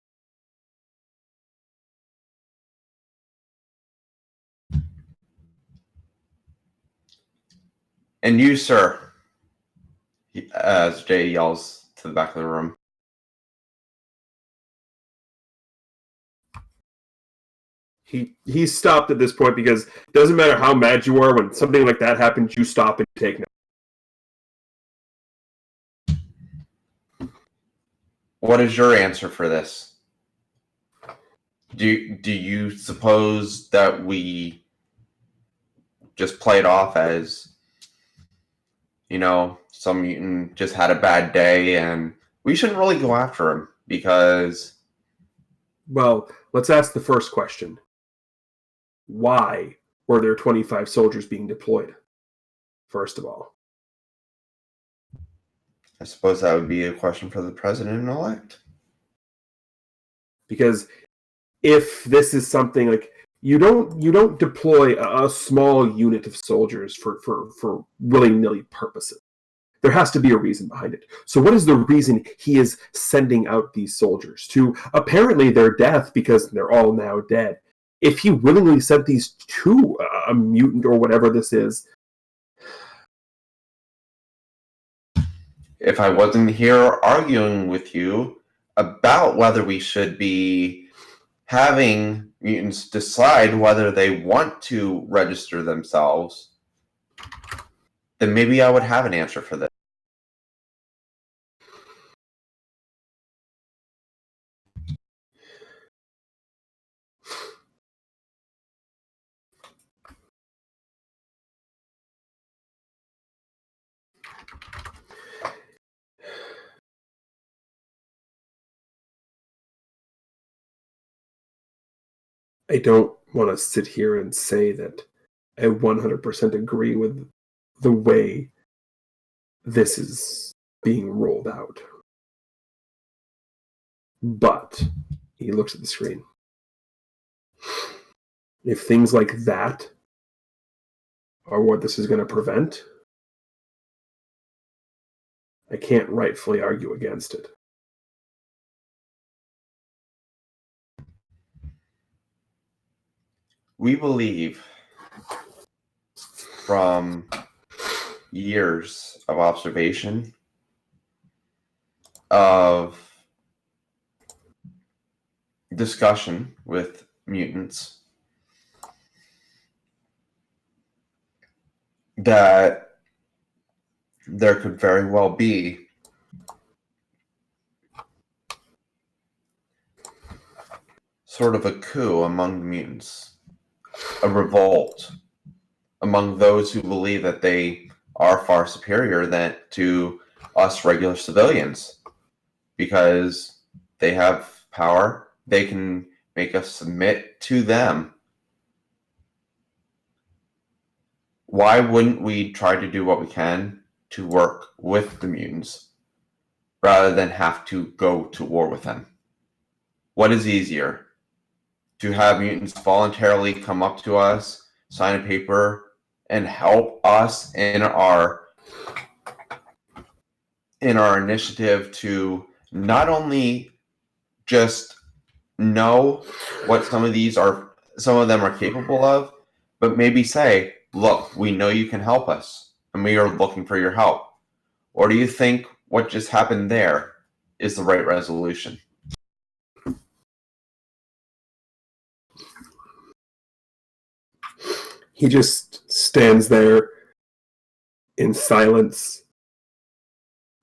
"And you, sir," as Jay yells to the back of the room. He stopped at this point because it doesn't matter how mad you are, when something like that happens, you stop and take note. What is your answer for this? Do you suppose that we just play it off as, some mutant just had a bad day and we shouldn't really go after him because... Well, let's ask the first question. Why were there 25 soldiers being deployed? First of all. I suppose that would be a question for the president-elect. Because if this is something like, you don't deploy a small unit of soldiers for willy-nilly purposes. There has to be a reason behind it. So what is the reason he is sending out these soldiers? To apparently their death, because they're all now dead. If he willingly sent these to a mutant or whatever this is... If I wasn't here arguing with you about whether we should be having mutants decide whether they want to register themselves, then maybe I would have an answer for this. I don't want to sit here and say that I 100% agree with the way this is being rolled out. But he looks at the screen. If things like that are what this is going to prevent, I can't rightfully argue against it. We believe from years of observation of discussion with mutants that there could very well be sort of a coup among the mutants, a revolt among those who believe that they are far superior than to us regular civilians because they have power. They can make us submit to them. Why wouldn't we try to do what we can to work with the mutants rather than have to go to war with them? What is easier? To have mutants voluntarily come up to us, sign a paper, and help us in our initiative to not only just know what some of them are capable of, but maybe say, look, we know you can help us, and we are looking for your help. Or do you think what just happened there is the right resolution? He just stands there in silence.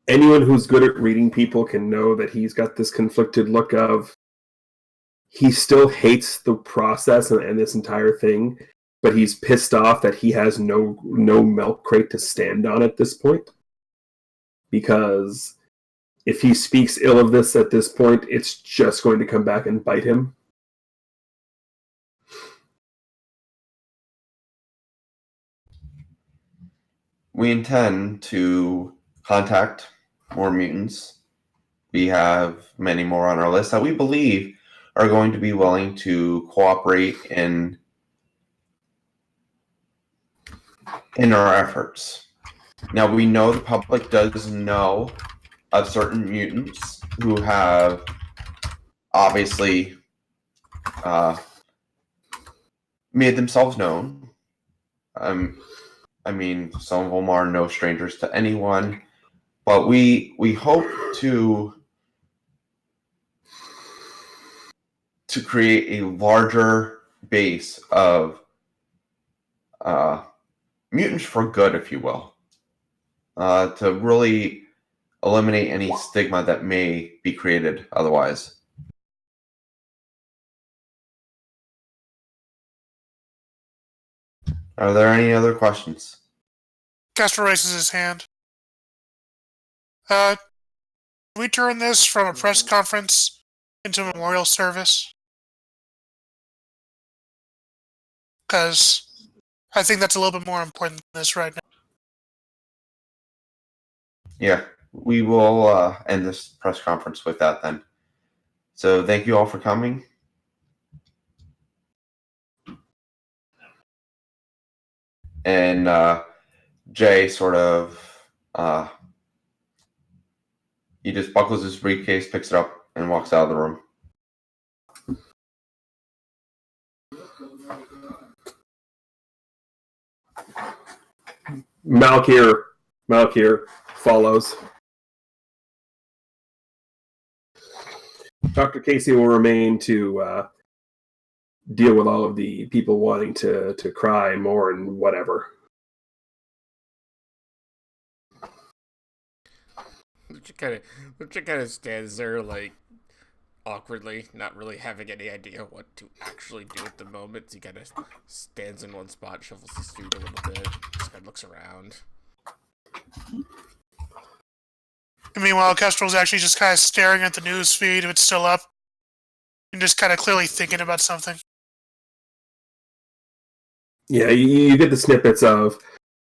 Anyone who's good at reading people can know that he's got this conflicted look of he still hates the process and this entire thing, but he's pissed off that he has no milk crate to stand on at this point. Because if he speaks ill of this at this point, it's just going to come back and bite him. We intend to contact more mutants. We have many more on our list that we believe are going to be willing to cooperate in our efforts. Now, we know the public does know of certain mutants who have obviously made themselves known. I mean, some of them are no strangers to anyone, but we hope to create a larger base of mutants for good, if you will, to really eliminate any stigma that may be created otherwise. Are there any other questions? Castro raises his hand. Can we turn this from a press conference into a memorial service? Because I think that's a little bit more important than this right now. Yeah, we will end this press conference with that then. So thank you all for coming. And Jay sort of, he just buckles his briefcase, picks it up, and walks out of the room. Malkir follows. Dr. Casey will remain to deal with all of the people wanting to cry more and whatever. Lucha kind of stands there like awkwardly, not really having any idea what to actually do at the moment. He kind of stands in one spot, shuffles his feet a little bit, just kind of looks around. And meanwhile, Kestrel's actually just kind of staring at the news feed if it's still up, and just kind of clearly thinking about something. Yeah, you get the snippets of,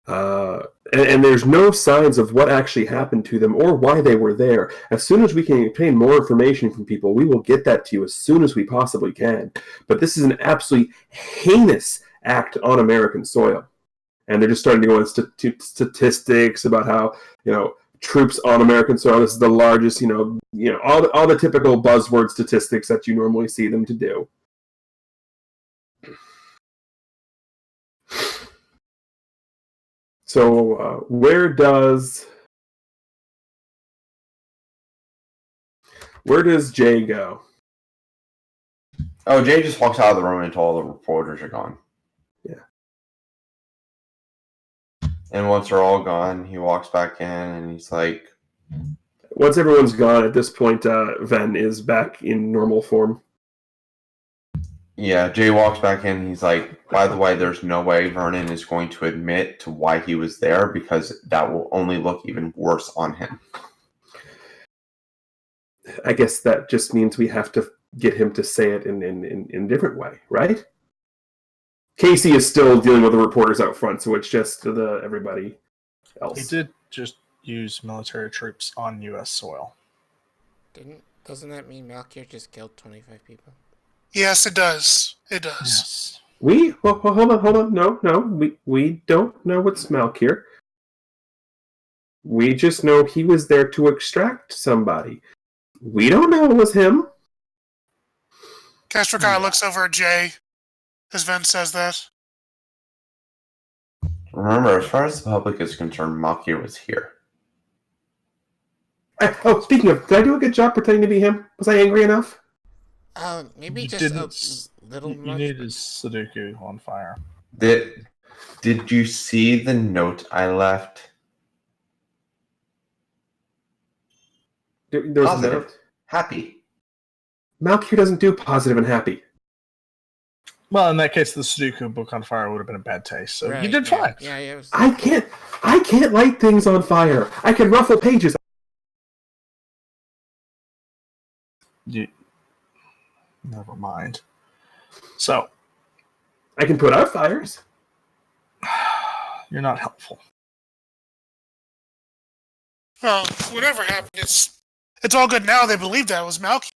and there's no signs of what actually happened to them or why they were there. As soon as we can obtain more information from people, we will get that to you as soon as we possibly can. But this is an absolutely heinous act on American soil. And they're just starting to go into statistics about how, troops on American soil, this is the largest, all the typical buzzword statistics that you normally see them to do. So where does Jay go? Oh, Jay just walks out of the room until all the reporters are gone. Yeah. And once they're all gone, he walks back in and he's like... Once everyone's gone, at this point, Ven is back in normal form. Yeah, Jay walks back in. He's like, by the way, there's no way Vernon is going to admit to why he was there because that will only look even worse on him. I guess that just means we have to get him to say it in a different way, right? Casey is still dealing with the reporters out front, so it's just everybody else. He did just use military troops on U.S. soil. Doesn't that mean Malkier just killed 25 people? Yes, it does. It does. Yes. Hold on. No. We don't know what's Malkier. We just know he was there to extract somebody. We don't know it was him. Castro kind of looks over at Jay as Ven says that. Remember, as far as the public is concerned, Malkier was here. Speaking of, did I do a good job pretending to be him? Was I angry enough? Maybe You just didn't, a little you much. needed Sudoku on fire. Did you see the note I left? There was a Positive. note. Happy. Malkier doesn't do positive and happy. Well, in that case, the Sudoku book on fire would have been a bad taste. So you did fine. Yeah, it was. I can't light things on fire. I can ruffle pages. Never mind. So I can put out fires. you're not helpful. Well, whatever happened, it's all good now. They believe that was Malky.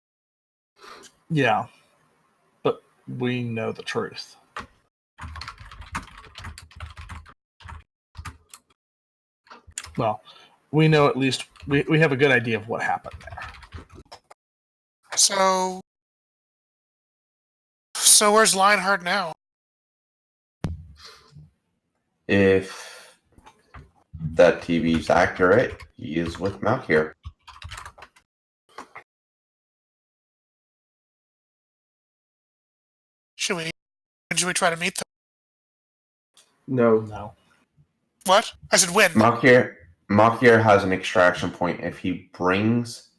Yeah, but we know the truth. Well, we know at least we have a good idea of what happened there. So where's Lionheart now? If that TV's accurate, he is with Malkier. Should we try to meet them? No. What? I said when. Malkier has an extraction point. If he brings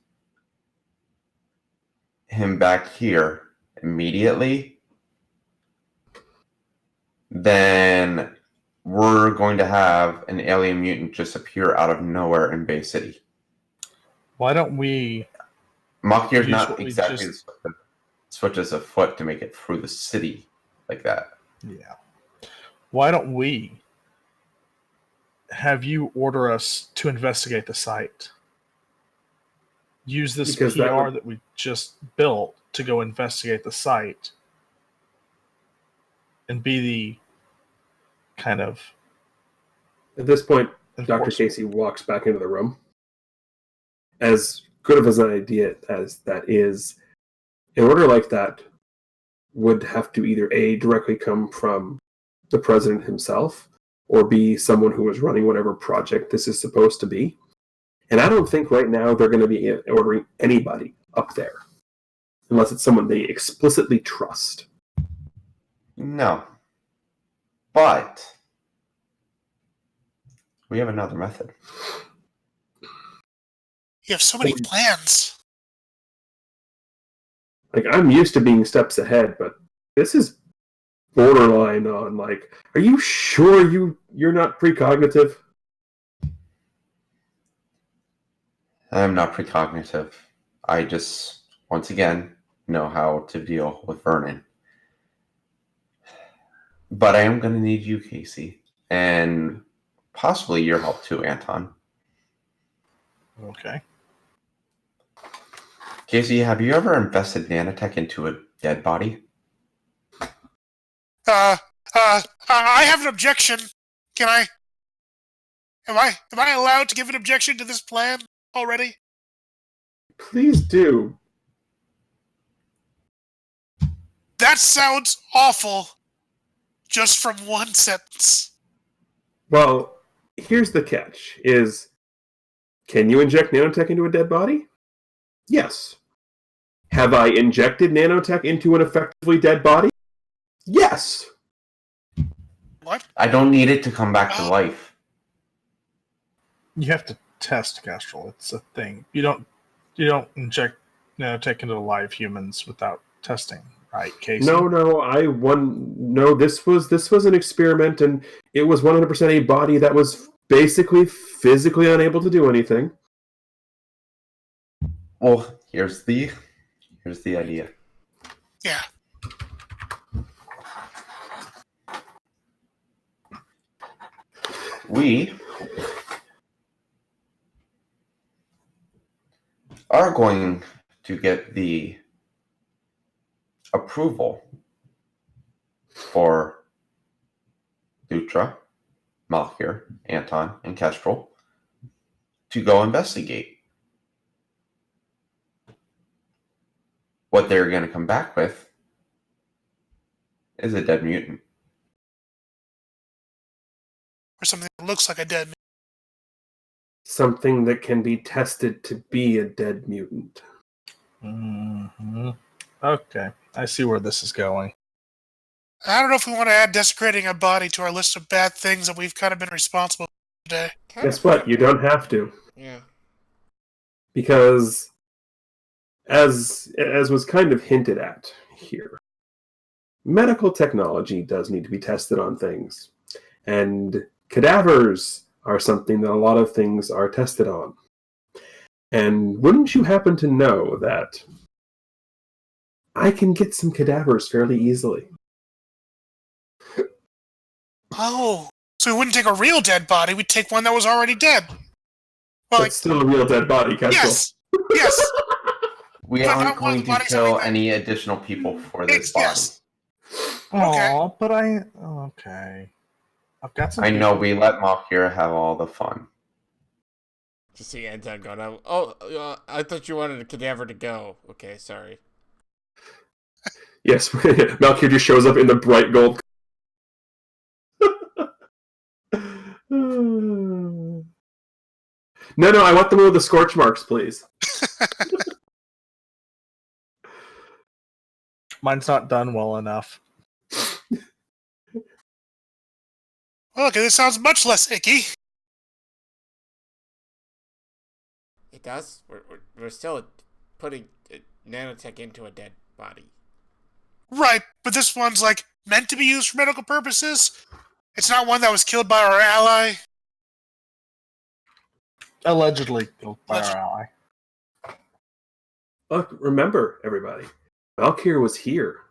him back here immediately, then we're going to have an alien mutant just appear out of nowhere in Bay City. Why don't we? Malkier's not exactly switches a foot to make it through the city like that. Yeah. Why don't we have you order us to investigate the site? Use this Because PR that we just built to go investigate the site and be the kind of... At this point, Dr. Casey walks back into the room. As good of an idea as that is, an order like that would have to either A, directly come from the president himself, or B, someone who is running whatever project this is supposed to be. And I don't think right now they're going to be ordering anybody up there, unless it's someone they explicitly trust. No. But we have another method. You have so many plans. Like, I'm used to being steps ahead, but this is borderline on, like, are you sure you're not precognitive? I'm not precognitive. I just, once again, know how to deal with Vernon. But I am going to need you, Casey, and possibly your help too, Anton. Okay. Casey, have you ever invested nanotech into a dead body? I have an objection. Can I? Am I allowed to give an objection to this plan already? Please do. That sounds awful. Just from one sentence. Well, here's the catch, is, can you inject nanotech into a dead body? Yes. Have I injected nanotech into an effectively dead body? Yes. What? I don't need it to come back to life. You have to test Castrol. It's a thing. You don't inject nanotech into live humans without testing, Right, Casey? No, this was an experiment, and it was 100% a body that was basically physically unable to do anything. Well, here's the idea. Yeah. We are going to get the approval for Lutra, Malkir, Anton, and Kestrel to go investigate. What they're going to come back with is a dead mutant. Or something that looks like a dead man. Something that can be tested to be a dead mutant. Mm-hmm. Okay, I see where this is going. I don't know if we want to add desecrating a body to our list of bad things that we've kind of been responsible for today. Guess what? You don't have to. Yeah. Because, as was kind of hinted at here, medical technology does need to be tested on things. And cadavers are something that a lot of things are tested on. And wouldn't you happen to know that I can get some cadavers fairly easily? Oh, so we wouldn't take a real dead body, we'd take one that was already dead. Well, That's still a real dead body, Kestrel. yes! Yes! We But aren't not one going of the to bodies kill already any additional people for this body. Yes. Aw, but okay. I've got some. I know we let Malkir have all the fun. To see Anton going out. Oh, I thought you wanted a cadaver to go. Okay, sorry. Yes, Malkir just shows up in the bright gold. No, I want the one with the scorch marks, please. Mine's not done well enough. Well, okay, this sounds much less icky. It does? We're still putting nanotech into a dead body. Right, but this one's, like, meant to be used for medical purposes. It's not one that was killed by our ally. Allegedly killed by our ally. Look, remember, everybody, Malkir was here.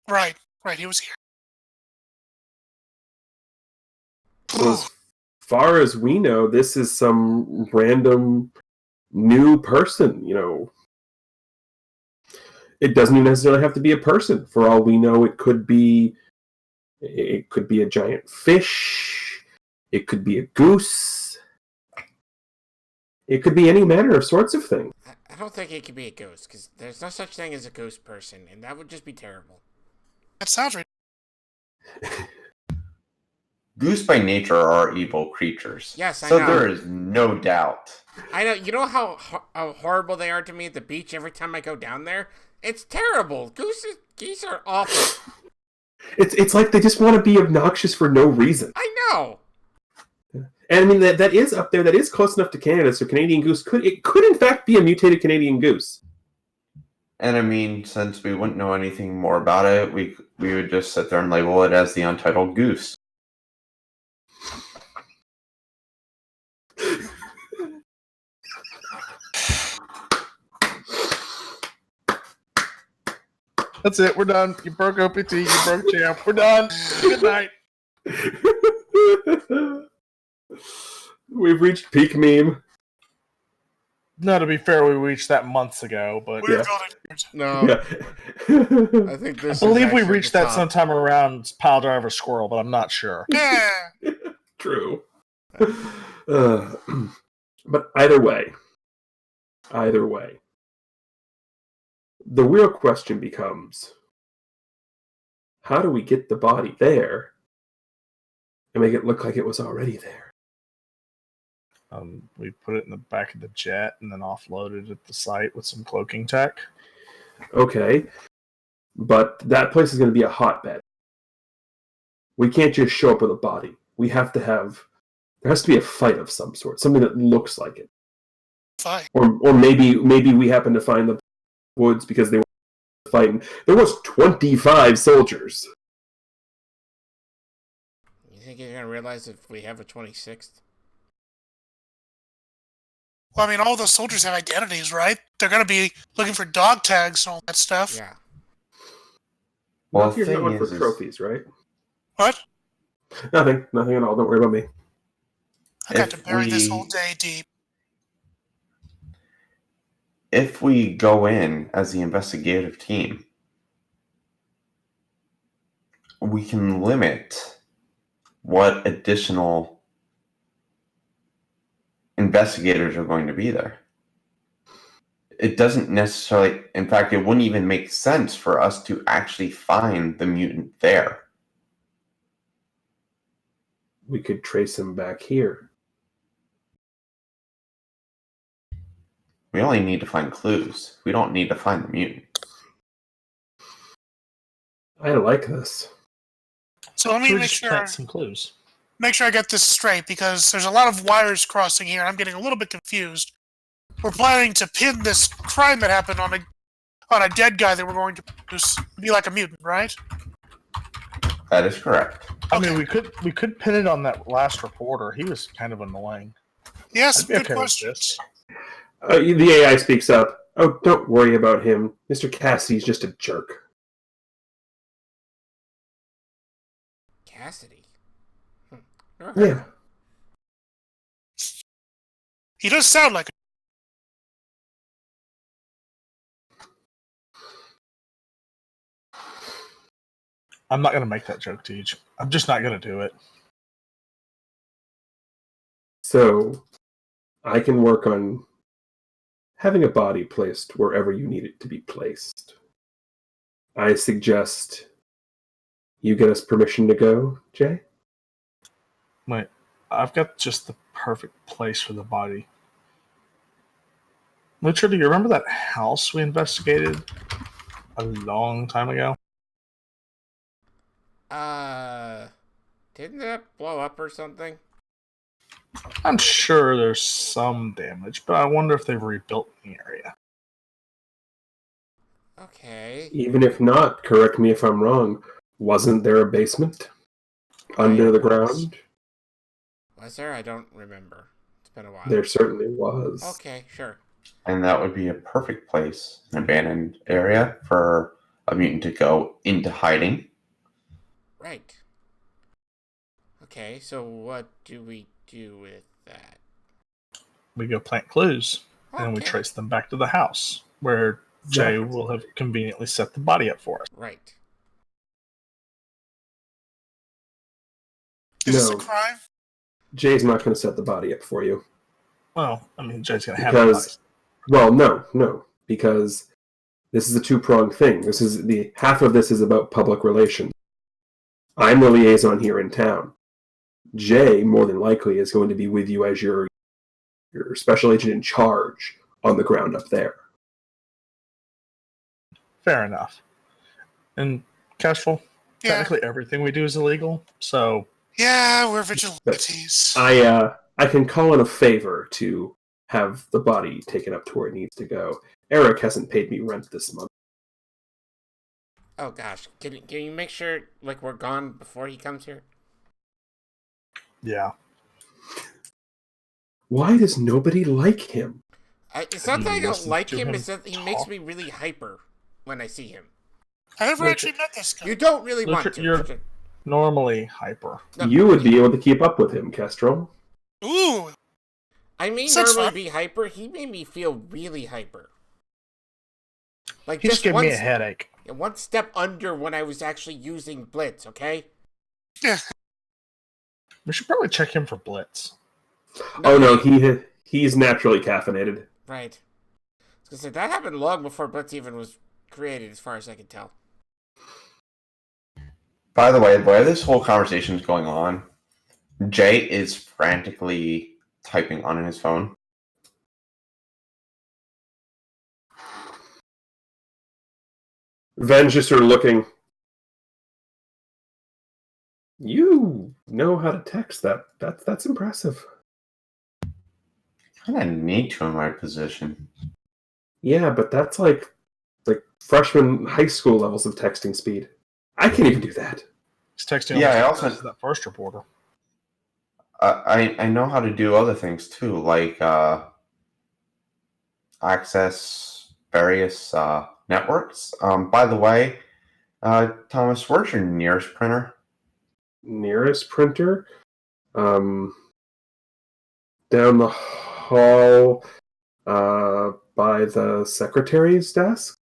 Right, he was here. So as far as we know, this is some random new person, It doesn't even necessarily have to be a person. For all we know, it could be a giant fish. It could be a goose. It could be any manner of sorts of things. I don't think it could be a ghost, because there's no such thing as a ghost person, and that would just be terrible. That sounds right. Goose by nature are evil creatures. Yes, I so know. there is no doubt. I know. You know how horrible they are to me at the beach every time I go down there? It's terrible. Geese are awful. It's like they just want to be obnoxious for no reason. I know. And I mean that is up there. That is close enough to Canada. So Canadian goose could in fact be a mutated Canadian goose. And I mean, since we wouldn't know anything more about it, we would just sit there and label it as the untitled goose. That's it. We're done. You broke OPT. You broke champ. We're done. Good night. We've reached peak meme. No, to be fair, we reached that months ago, but We're Yeah. building. No, Yeah. I think this. I believe is we actually reached the that top. sometime around Pile Driver Squirrel, but I'm not sure. Yeah. True. But either way, the real question becomes, how do we get the body there and make it look like it was already there? We put it in the back of the jet and then offloaded at the site with some cloaking tech. Okay, but that place is going to be a hotbed. We can't just show up with a body. We have to have... There has to be a fight of some sort, something that looks like it. Fine. Or maybe we happen to find the woods because they fighting. There was 25 soldiers. You think you're gonna realize if we have a 26th? Well, I mean, all those soldiers have identities, right? They're going to be looking for dog tags and all that stuff. Yeah. Well, Not you're the thing going for is- trophies, right? What? Nothing at all. Don't worry about me. I got to If bury this we- whole day deep. If we go in as the investigative team, we can limit what additional investigators are going to be there. It doesn't necessarily, in fact, it wouldn't even make sense for us to actually find the mutant there. We could trace him back here. We only need to find clues. We don't need to find the mutant. I like this. So let me Should we make just sure plant some clues? I get this straight, because there's a lot of wires crossing here, and I'm getting a little bit confused. We're planning to pin this crime that happened on a dead guy that we're going to be like a mutant, right? That is correct. I mean, we could pin it on that last reporter. He was kind of annoying. Yes, I'd be good okay with questions. this. The AI speaks up. Oh, don't worry about him. Mr. Cassidy's just a jerk. Cassidy. Yeah. He does sound like I'm not going to make that joke, Teach. I'm just not going to do it. So, I can work on having a body placed wherever you need it to be placed. I suggest you get us permission to go, Jay? Wait, I've got just the perfect place for the body. Richard, do you remember that house we investigated a long time ago? Didn't that blow up or something? I'm sure there's some damage, but I wonder if they've rebuilt the area. Okay. Even if not, correct me if I'm wrong, wasn't there a basement under the ground? Was there? I don't remember. It's been a while. There certainly was. Okay, sure. And that would be a perfect place, an abandoned area, for a mutant to go into hiding. Right. Okay, so what do we do with that? We go plant clues, and we Okay. trace them back to the house, where Jay Exactly. will have conveniently set the body up for us. Right. Is this a No. crime? Jay's not going to set the body up for you. Well, I mean, Jay's going to have the body. Because, well, no, because this is a two-pronged thing. Half of this is about public relations. I'm the liaison here in town. Jay, more than likely, is going to be with you as your special agent in charge on the ground up there. Fair enough. And Kestrel, Yeah. technically everything we do is illegal, so Yeah, we're vigilantes. I can call in a favor to have the body taken up to where it needs to go. Eric hasn't paid me rent this month. Oh gosh, can you make sure like we're gone before he comes here? yeah. Why does nobody like him? It's not that I don't listened like to him. him It's that he makes talk? me really hyper when I see him. I never Look, actually met this guy. You don't really want Richard, to. you're- Richard. Normally hyper. No, You would be able to keep up with him, Kestrel. Ooh, I may Sounds normally fun. be hyper. He made me feel really hyper. Like He just gave me a headache. one step under when I was actually using Blitz. Okay. yeah. We should probably check him for Blitz. Oh no, he's naturally caffeinated. Right. I was gonna say that happened long before Blitz even was created, as far as I can tell. By the way, while this whole conversation is going on, Jay is frantically typing on his phone. Ven's just sort of looking. You know how to text that. That's impressive. Kind of need to in my position. Yeah, but that's like freshman high school levels of texting speed. I can't even do that. He's texting. Yeah, I almost also- as that first reporter. I know how to do other things too, like access various networks. By the way, Thomas, where's your nearest printer? Nearest printer? Down the hall by the secretary's desk.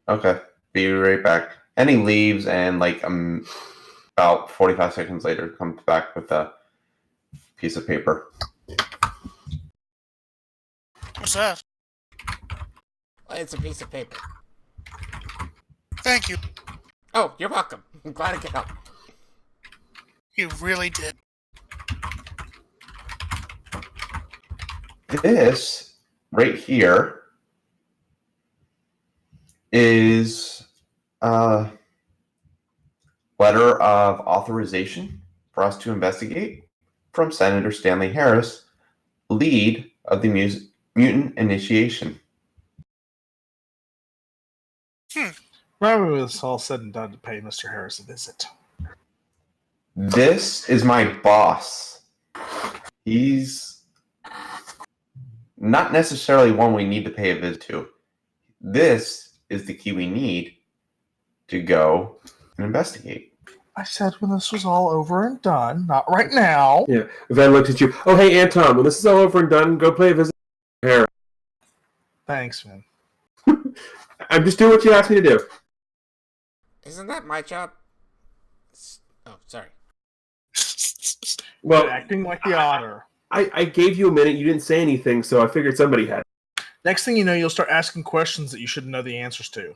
Okay, be right back. And he leaves, and like about 45 seconds later, comes back with a piece of paper. What's that? It's a piece of paper. Thank you. Oh, you're welcome. I'm glad I could help. You really did. This right here is a letter of authorization for us to investigate from Senator Stanley Harris, lead of the mutant initiation. Remember when it's all said and done to pay Mr. Harris a visit. This is my boss. He's not necessarily one we need to pay a visit to. This is the key we need to go and investigate. I said when this was all over and done, not right now. Yeah. Van looks at you. Oh, hey, Anton, when this is all over and done, go play a visit. Harris. Thanks, man. I'm just doing what you asked me to do. Isn't that my job? Oh, sorry. Well, Acting like the otter. I gave you a minute. You didn't say anything, so I figured somebody had. Next thing you know, you'll start asking questions that you shouldn't know the answers to.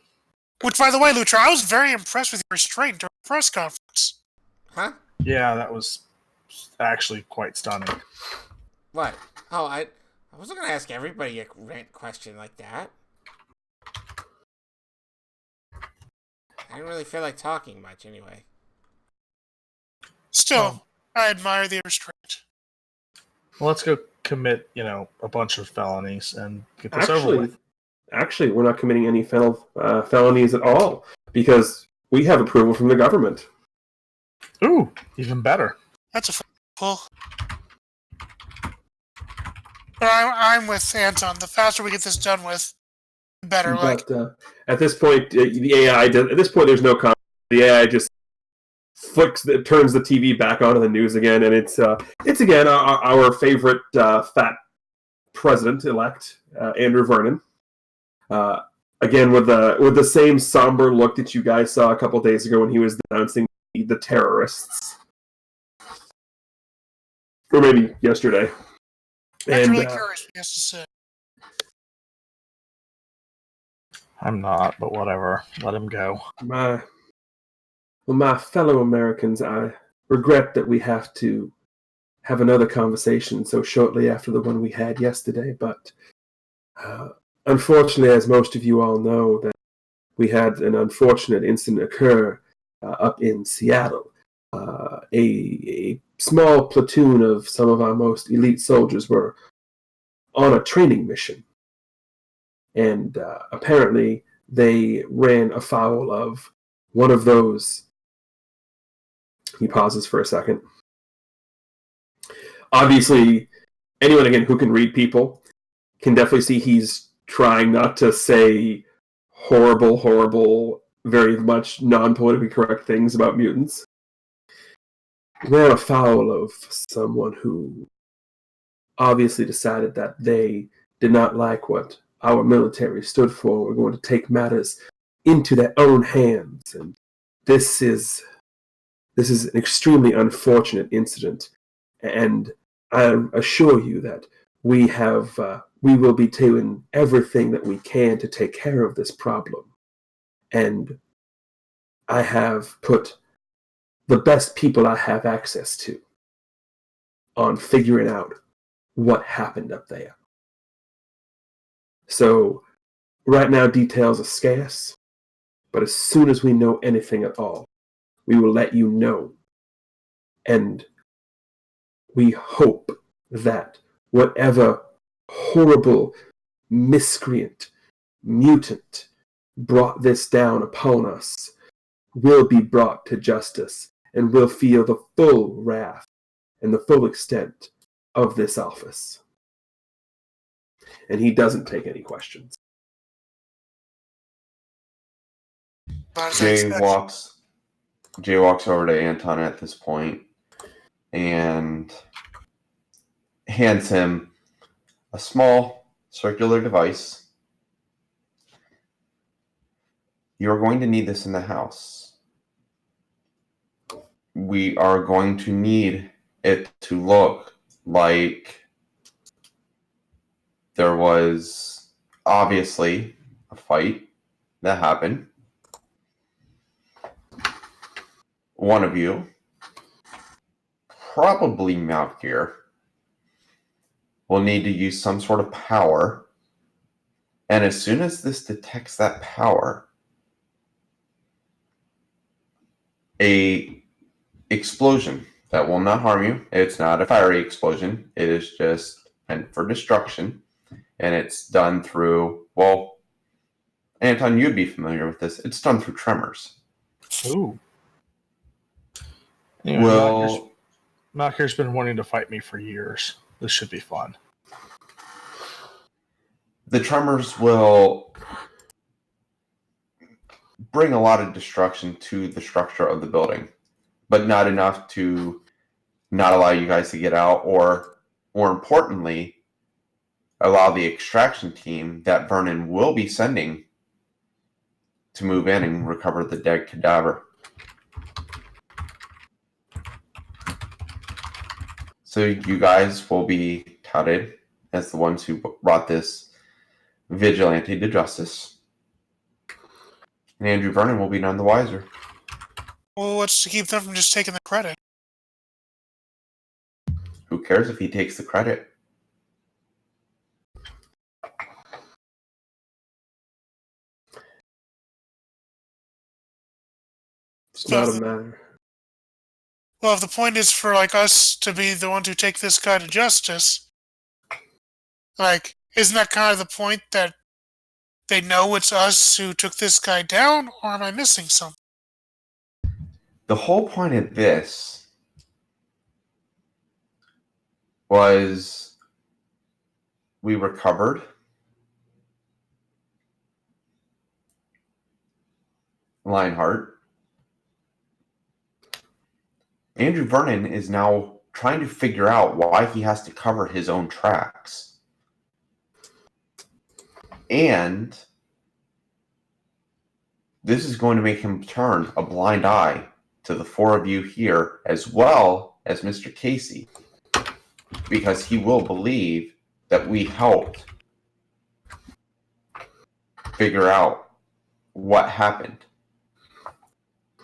Which, by the way, Lucha, I was very impressed with your restraint during the press conference. Huh? Yeah, that was actually quite stunning. What? Oh, I wasn't going to ask everybody a rant question like that. I didn't really feel like talking much anyway. Still, I admire the restraint. Well, let's go commit, a bunch of felonies and get this over with. Actually, we're not committing any felonies at all because we have approval from the government. Ooh, even better. That's a pull. But I'm with Anton. The faster we get this done with, the better. But at this point, the AI. At this point, there's no comment. The AI just turns the TV back onto the news again, and it's again our favorite fat president-elect, Andrew Vernon. Again, with the same somber look that you guys saw a couple days ago when he was denouncing the terrorists, or maybe yesterday. I'm really curious what he has to say. I'm not, but whatever. Let him go. My fellow Americans, I regret that we have to have another conversation so shortly after the one we had yesterday, but unfortunately, as most of you all know, that we had an unfortunate incident occur up in Seattle. A small platoon of some of our most elite soldiers were on a training mission, and apparently they ran afoul of one of those. He pauses for a second. Obviously, anyone again who can read people can definitely see he's trying not to say horrible, very much non-politically correct things about mutants. Ran afoul of someone who obviously decided that they did not like what our military stood for. We're going to take matters into their own hands, and this is an extremely unfortunate incident. And I assure you that we will be doing everything that we can to take care of this problem. And I have put the best people I have access to on figuring out what happened up there. So right now details are scarce, but as soon as we know anything at all, we will let you know. And we hope that whatever horrible miscreant, mutant, brought this down upon us will be brought to justice and will feel the full wrath and the full extent of this office. And he doesn't take any questions. About as I Jay expected. walks over to Anton at this point and hands him a small circular device. You're going to need this in the house. We are going to need it to look like there was obviously a fight that happened. One of you, probably Malkir, will need to use some sort of power. And as soon as this detects that power, a explosion that will not harm you. It's not a fiery explosion. It is just meant for destruction. And it's done through, well, Anton, you'd be familiar with this. It's done through tremors. Ooh. Anyway, Well, Malkir's been wanting to fight me for years. This should be fun. the tremors will bring a lot of destruction to the structure of the building, but not enough to not allow you guys to get out, or more importantly, allow the extraction team that Vernon will be sending to move in and recover the dead cadaver. So you guys will be touted as the ones who brought this vigilante to justice. And Andrew Vernon will be none the wiser. Well, what's to keep them from just taking the credit? Who cares if he takes the credit? It's not a matter. Well, if the point is for like us to be the ones who take this guy to justice, like, isn't that kind of the point that they know it's us who took this guy down, or am I missing something? The whole point of this was we recovered Lionheart. Andrew Vernon is now trying to figure out why he has to cover his own tracks. And this is going to make him turn a blind eye to the four of you here, as well as Mr. Casey, because he will believe that we helped figure out what happened.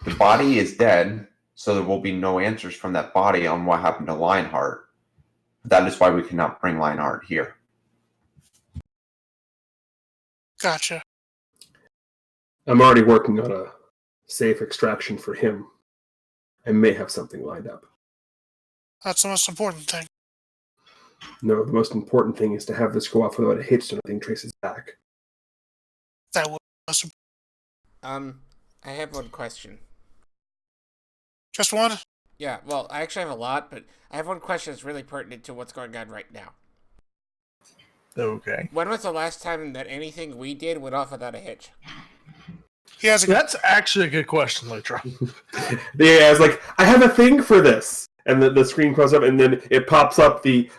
The body is dead, so there will be no answers from that body on what happened to Lionheart. That is why we cannot bring Lionheart here. Gotcha. I'm already working on a safe extraction for him. I may have something lined up. That's the most important thing. No, the most important thing is to have this go off without a hitch so nothing traces back. That was most I have one question. just one. Yeah, well, I actually have a lot, but I have one question that's really pertinent to what's going on right now. Okay. When was the last time that anything we did went off without a hitch? He has a That's actually a good question, Lutra. Yeah, I was like, I have a thing for this. And the screen comes up, and then it pops up the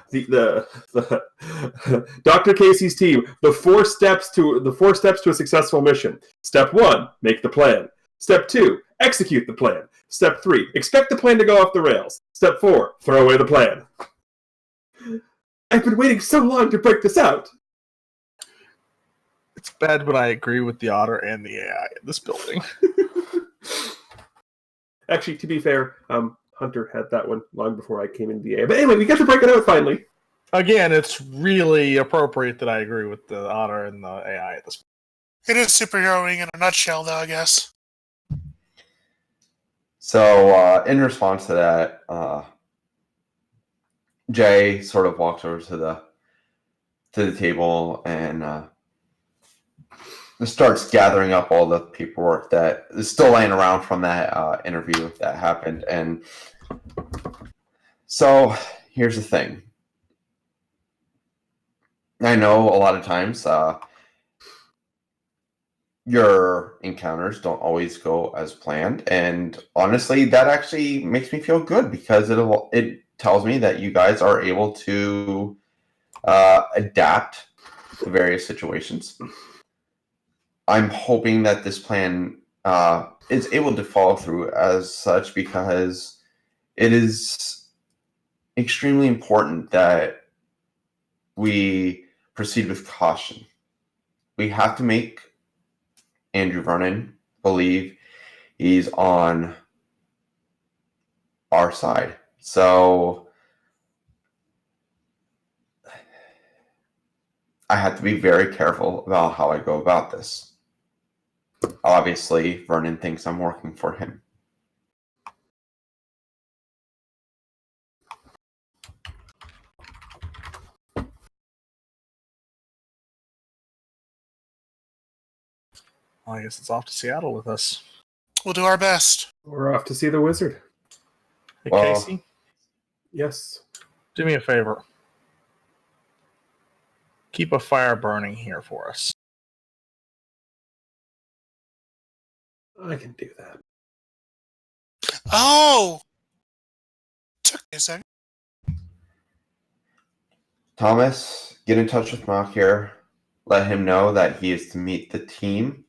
Dr. Casey's team. The four steps to a successful mission. Step 1, make the plan. Step 2, execute the plan. Step 3, expect the plan to go off the rails. Step 4, throw away the plan. I've been waiting so long to break this out. It's bad, but I agree with the otter and the AI in this building. Actually, to be fair, Hunter had that one long before I came into the AI. But anyway, we got to break it out finally. Again, it's really appropriate that I agree with the otter and the AI at this point. It is superheroing in a nutshell, though, I guess. So, in response to that, Jay sort of walks over to the table and starts gathering up all the paperwork that is still laying around from that interview that happened. And so here's the thing. I know a lot of times your encounters don't always go as planned, and honestly, that actually makes me feel good because it tells me that you guys are able to adapt to various situations. I'm hoping that this plan is able to follow through as such because it is extremely important that we proceed with caution. We have to make Andrew Vernon believe he's on our side. So I have to be very careful about how I go about this. Obviously, Vernon thinks I'm working for him. Well, I guess it's off to Seattle with us. We'll do our best. We're off to see the wizard. Hey, Well- Casey, Yes. do me a favor. Keep a fire burning here for us. I can do that. Oh! Took me a second. Thomas, get in touch with Mock here. Let him know that he is to meet the team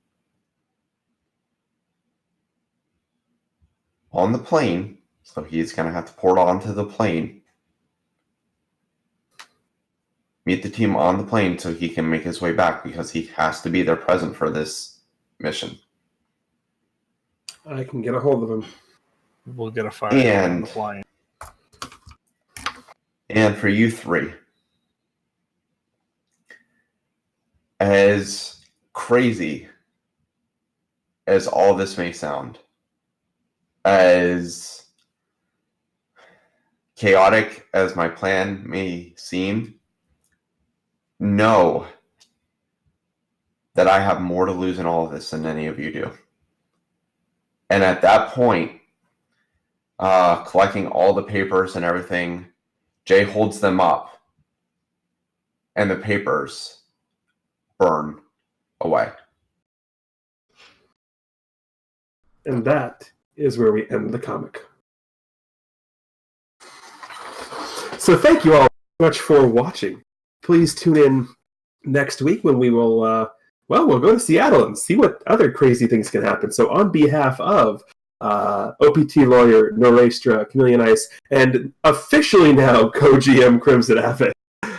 on the plane. So he's going to have to port onto the plane. Meet the team on the plane so he can make his way back because he has to be there present for this mission. I can get a hold of him. We'll get a fire going on And- the plane. And for you three, as crazy as all this may sound, as chaotic as my plan may seem, know that I have more to lose in all of this than any of you do. And at that point, collecting all the papers and everything, Jay holds them up, and the papers burn away. And that is where we end the comic. So thank you all very much for watching. Please tune in next week when we will, we'll go to Seattle and see what other crazy things can happen. So on behalf of OPT lawyer Norestra, Chameleon Ice, and officially now co-GM Crimson Abbott,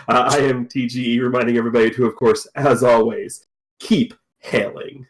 I am TGE, reminding everybody to, of course, as always, keep hailing.